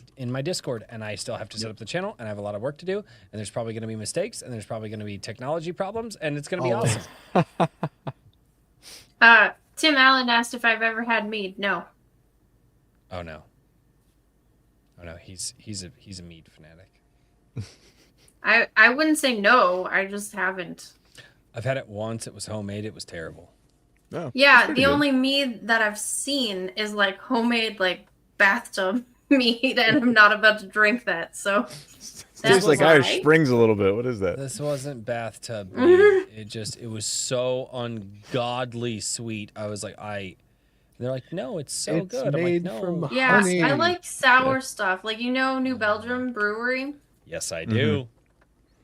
Discord. And I still have to set up the channel and I have a lot of work to do. And there's probably going to be mistakes and there's probably going to be technology problems. And it's going to be awesome. Tim Allen asked if I've ever had mead. No. Oh no. He's a mead fanatic. I wouldn't say no. I just haven't. I've had it once. It was homemade. It was terrible. Oh, Yeah, that's pretty the good. only mead that I've seen is like homemade like bathtub mead, and I'm not about to drink that. So Tastes like was Irish alright. Springs a little bit. What is that? This wasn't bathtub mead. It was so ungodly sweet. I was like, they're like, no, it's so It's good. I'm like, made no. from yeah, honey. I like sour stuff. Like New Belgium Brewery. Yes, I do.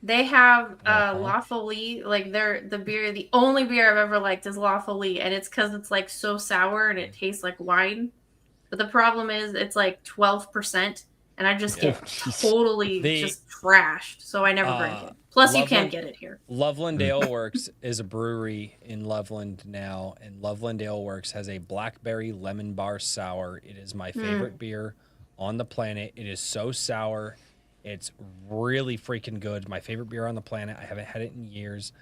They have Uh-huh. Lawfully, like the only beer I've ever liked is Lawfully, and it's because it's like so sour and it tastes like wine. But the problem is it's like 12%, and I just get totally just trashed, so I never drink it. Plus, you can't get it here. Loveland Ale Works is a brewery in Loveland now, and Loveland Ale Works has a blackberry lemon bar sour. It is my favorite beer on the planet. It is so sour. It's really freaking good. My favorite beer on the planet. I haven't had it in years.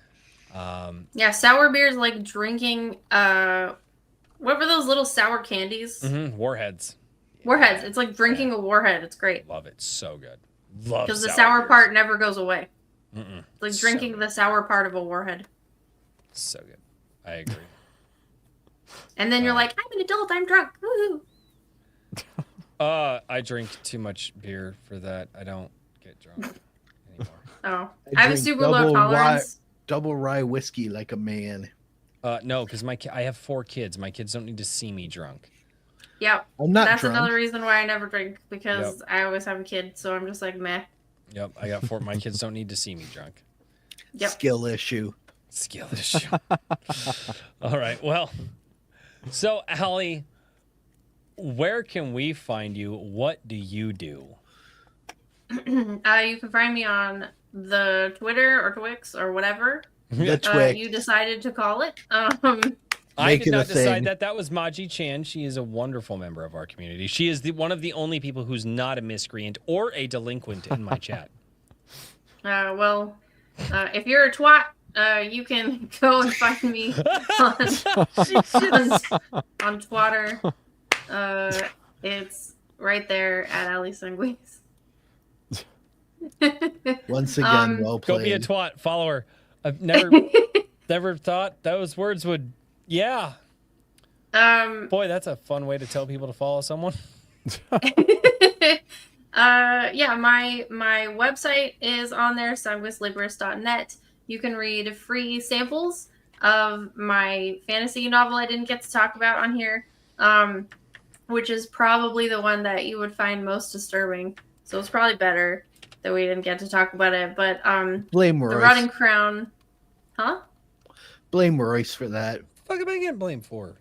Yeah, sour beer is like drinking what were those little sour candies? Warheads. Warheads. It's like drinking a warhead. It's great. Love it. So good. Love Because the sour beers. part never goes away. Mm-mm. It's like So drinking good. the sour part of a warhead. So good. I agree. And then you're like, I'm an adult, I'm drunk. Woohoo. I drink too much beer for that. I don't get drunk anymore. Oh. I have a drink super low tolerance. Double rye whiskey like a man. No, because I have 4 kids. My kids don't need to see me drunk. Yep. I'm not That's drunk. another reason why I never drink, because I always have a kid, so I'm just like, meh. Yep, I got 4. My kids don't need to see me drunk. Yep. Skill issue. Skill issue. All right. Well, so Allie, where can we find you? What do you do? You can find me on the Twitter or Twix or whatever The Twix. you decided to call it. I Make did it a not decide thing. that. That was Maji Chan. She is a wonderful member of our community. She is one of the only people who's not a miscreant or a delinquent in my chat. If you're a twat, you can go and find me on Twitter. It's right there at Ali Sanguis. Once again, well Go played. be a twat. Follow her. I've never thought those words would. Yeah. Boy, that's a fun way to tell people to follow someone. Yeah, my website is on there, sanguislibris.net. You can read free samples of my fantasy novel I didn't get to talk about on here, which is probably the one that you would find most disturbing. So it's probably better that we didn't get to talk about it. But Blame The Royce. Rotting Crown, huh? Blame Royce for that. Fuck am I getting blamed for?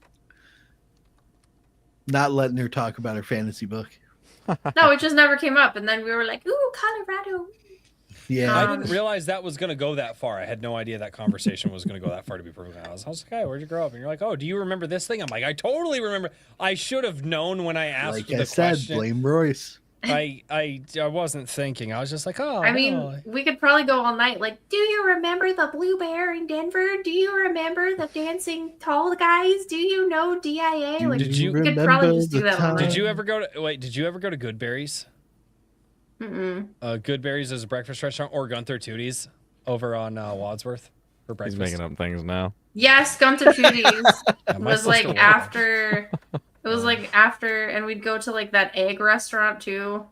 Not letting her talk about her fantasy book. No, it just never came up, and then we were like, "Ooh, Colorado." Yeah. I didn't realize that was going to go that far. I had no idea that conversation was going to go that far, to be perfectly honest. I was like, hey, where'd you grow up? And you're like, oh, do you remember this thing? I'm like, I totally remember. I should have known when I asked Like the I said, question. blame Royce. I wasn't thinking. I was just like, oh, I mean, no. we could probably go all night. Like, do you remember the Blue Bear in Denver? Do you remember the dancing tall guys? Do you know DIA? Like, Did you we could probably just do that all Did night. you ever go to Did you ever go to Goodberry's? Mm-mm. Goodberry's is a breakfast restaurant, or Gunther Tootie's over on Wadsworth for He's breakfast. making up things now. Yes, Gunther Tootie's My was like sister would. after. It was like after, and we'd go to like that egg restaurant too,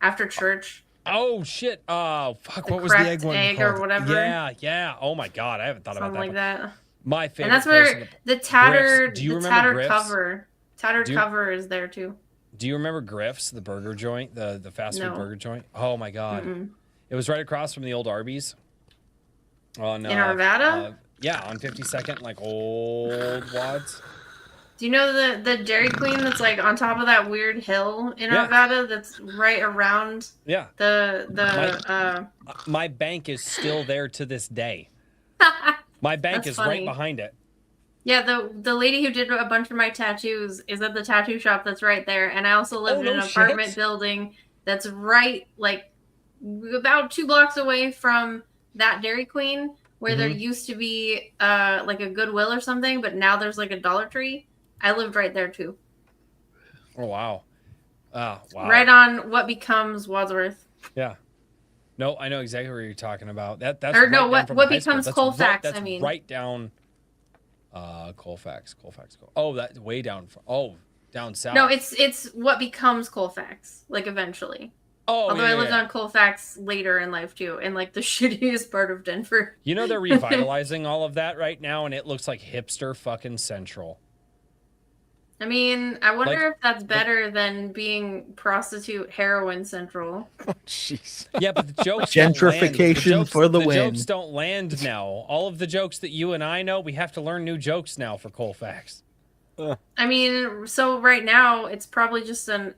after church. Oh shit! Fuck! The What was the cracked egg one egg called? or whatever. Yeah. Oh my god, I haven't thought Something about like that. My favorite. And that's place in where the tattered, Do you the remember tattered Griff's? cover, tattered Do you- cover is there too. Do you remember Griff's, the burger joint, the fast food No. burger joint? Oh my god, Mm-mm. it was right across from the old Arby's. On In Arvada? Yeah, on 52nd, like old Wads. Do you know the Dairy Queen that's like on top of that weird hill in Yeah. Arvada that's right around Yeah, my bank is still there to this day. My bank That's is funny. right behind it. Yeah, the lady who did a bunch of my tattoos is at the tattoo shop that's right there, and I also lived no in an shit. apartment building that's right like about 2 blocks away from that Dairy Queen, where there used to be like a Goodwill or something, but now there's like a Dollar Tree. I lived right there too. Oh wow. Wow. Right on what becomes Wadsworth. Yeah. No, I know exactly what you're talking about. That's Or right no, down what- from what the high school. becomes That's Colfax, That's I mean. right down. Colfax. Oh, that's way down. Down south. No, it's what becomes Colfax, like eventually. Oh, Although yeah, I lived yeah. on Colfax later in life too, in like the shittiest part of Denver. You know they're revitalizing all of that right now, and it looks like hipster fucking central. I mean, I wonder Like- if that's better than being prostitute heroin central. Jeez. Yeah, but the jokes don't land. Gentrification for the win. Jokes don't land now. All of the jokes that you and I know, we have to learn new jokes now for Colfax. I mean, so right now it's probably just a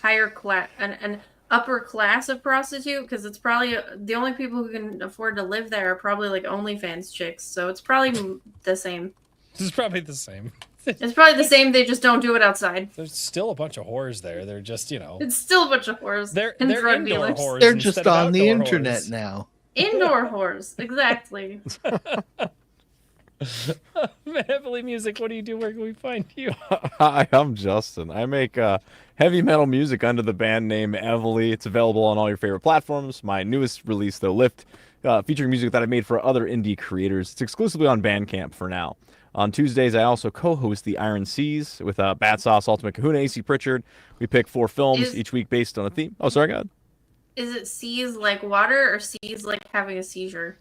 higher class, an upper class of prostitute, because it's probably the only people who can afford to live there are probably like OnlyFans chicks. So it's probably the same. This is probably the same. It's probably the same. They just don't do it outside. There's still a bunch of whores there. They're just, It's still a bunch of whores. they're and indoor drug dealers. whores. They're instead just of on the outdoor internet whores. now. Indoor whores, exactly. Heavily Music, what do you do? Where can we find you? Hi, I'm Justin. I make heavy metal music under the band name Evely. It's available on all your favorite platforms. My newest release, though, Lift, featuring music that I made for other indie creators. It's exclusively on Bandcamp for now. On Tuesdays, I also co-host the Iron Seas with Bat Sauce, Ultimate Kahuna, AC Pritchard. We pick 4 films each week based on a theme. Oh, sorry, go ahead. Is it seas like water or seas like having a seizure?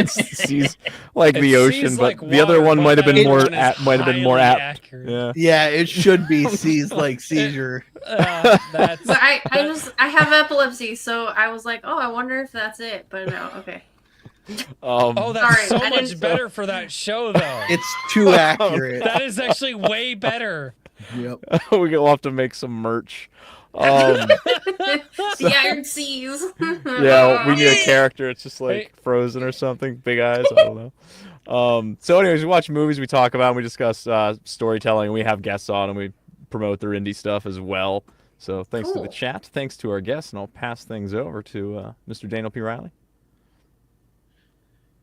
Seas like It the ocean, seems but like the other water, one but might have been that more one is apt. Might have been more highly apt. accurate. Yeah. Yeah, it should be seized like seizure. That's But I have epilepsy, so I was like, oh, I wonder if that's it. But no, okay. oh, that's Sorry, so I much didn't- better for that show, though. It's too accurate. That is actually way better. Yep. We'll have to make some merch. The Iron Seas. Yeah, we need a character. It's just like Wait. Frozen or something. Big eyes. I don't know. So, anyways, we watch movies, we talk about, and we discuss storytelling. We have guests on, and we promote their indie stuff as well. So, thanks to the Cool. chat, thanks to our guests, and I'll pass things over to Mr. Daniel P. Riley.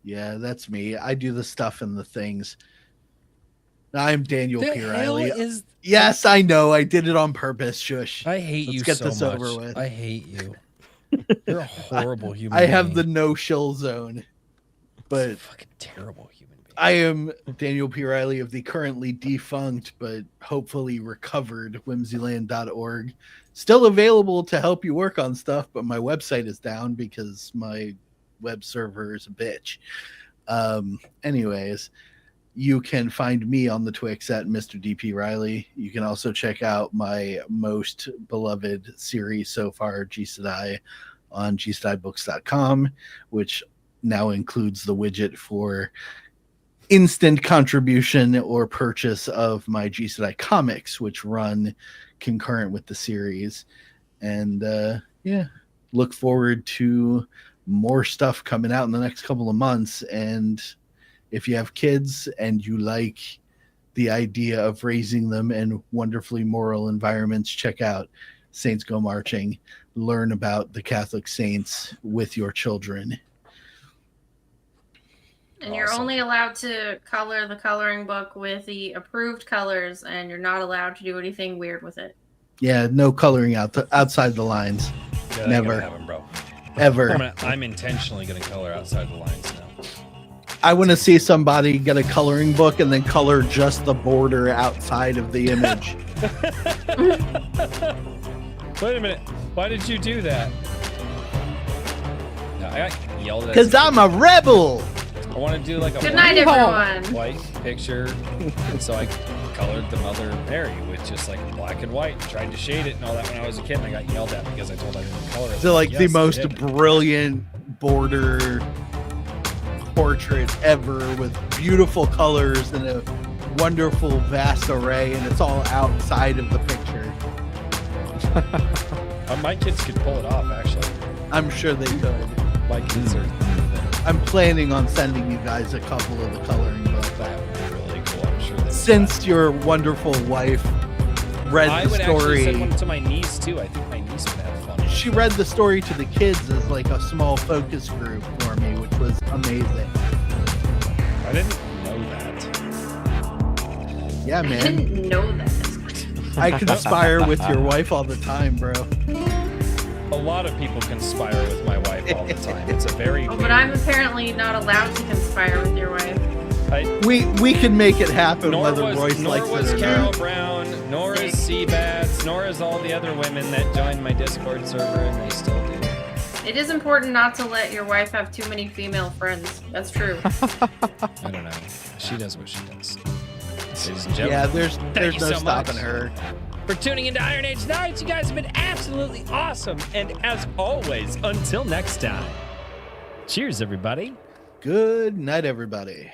Yeah, that's me. I do the stuff and the things. I'm Daniel The P. hell Riley. is? Yes, I know. I did it on purpose. Shush. I hate Let's you get so this much. over with. I hate you. You're a horrible human. I have the being. no shill zone, but Fucking terrible human being. I am Daniel P. Riley of the currently defunct but hopefully recovered whimsyland.org. Still available to help you work on stuff, but my website is down because my web server is a bitch. Anyways, you can find me on the Twix at Mr. DP Riley. You can also check out my most beloved series so far, G Sedai, on gsedibooks.com, which now includes the widget for instant contribution or purchase of my G Sedai comics, which run concurrent with the series. And yeah, look forward to more stuff coming out in the next couple of months. And if you have kids and you like the idea of raising them in wonderfully moral environments, check out Saints Go Marching. Learn about the Catholic saints with your children. And you're Awesome. only allowed to color the coloring book with the approved colors, and you're not allowed to do anything weird with it. Yeah, no coloring outside the lines. Yeah, that ain't Never. gonna happen, bro. Ever. I'm intentionally gonna color outside the lines now. I want to see somebody get a coloring book and then color just the border outside of the image. Wait a minute. Why did you do that? No, I got yelled at. Because I'm a rebel. I want to do like a Good night, everyone. white picture. And so I colored the Mother Mary with just like black and white. Tried to shade it and all that when I was a kid, and I got yelled at because I told I didn't color it. So like Yes, the I most did. brilliant border portrait ever with beautiful colors and a wonderful vast array, and it's all outside of the picture. My kids could pull it off, actually. I'm sure they could. My kids are. I'm planning on sending you guys a couple of the coloring books. That would be really cool. I'm sure they would. Since your wonderful wife read I the would actually send story, one to my niece too. I think my niece would have fun. with she it. read the story to the kids as like a small focus group for me, which was amazing. I didn't know that. Yeah, I man. didn't know that. I conspire with your wife all the time, bro. A lot of people conspire with my wife all the time. It's a very. Oh, but I'm apparently not allowed to conspire with your wife. We can make it happen Nor whether was, Royce nor likes was it or Carol not. Brown, nor is Seabats, nor is all the other women that joined my Discord server, and they still do. It is important not to let your wife have too many female friends. That's true. I don't know. She does what she does. Ladies and Yeah, gentlemen, there's you no so stopping much her. for tuning into Iron Age Nights. You guys have been absolutely awesome. And as always, until next time, cheers, everybody. Good night, everybody.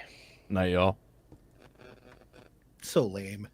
Night, y'all. So lame.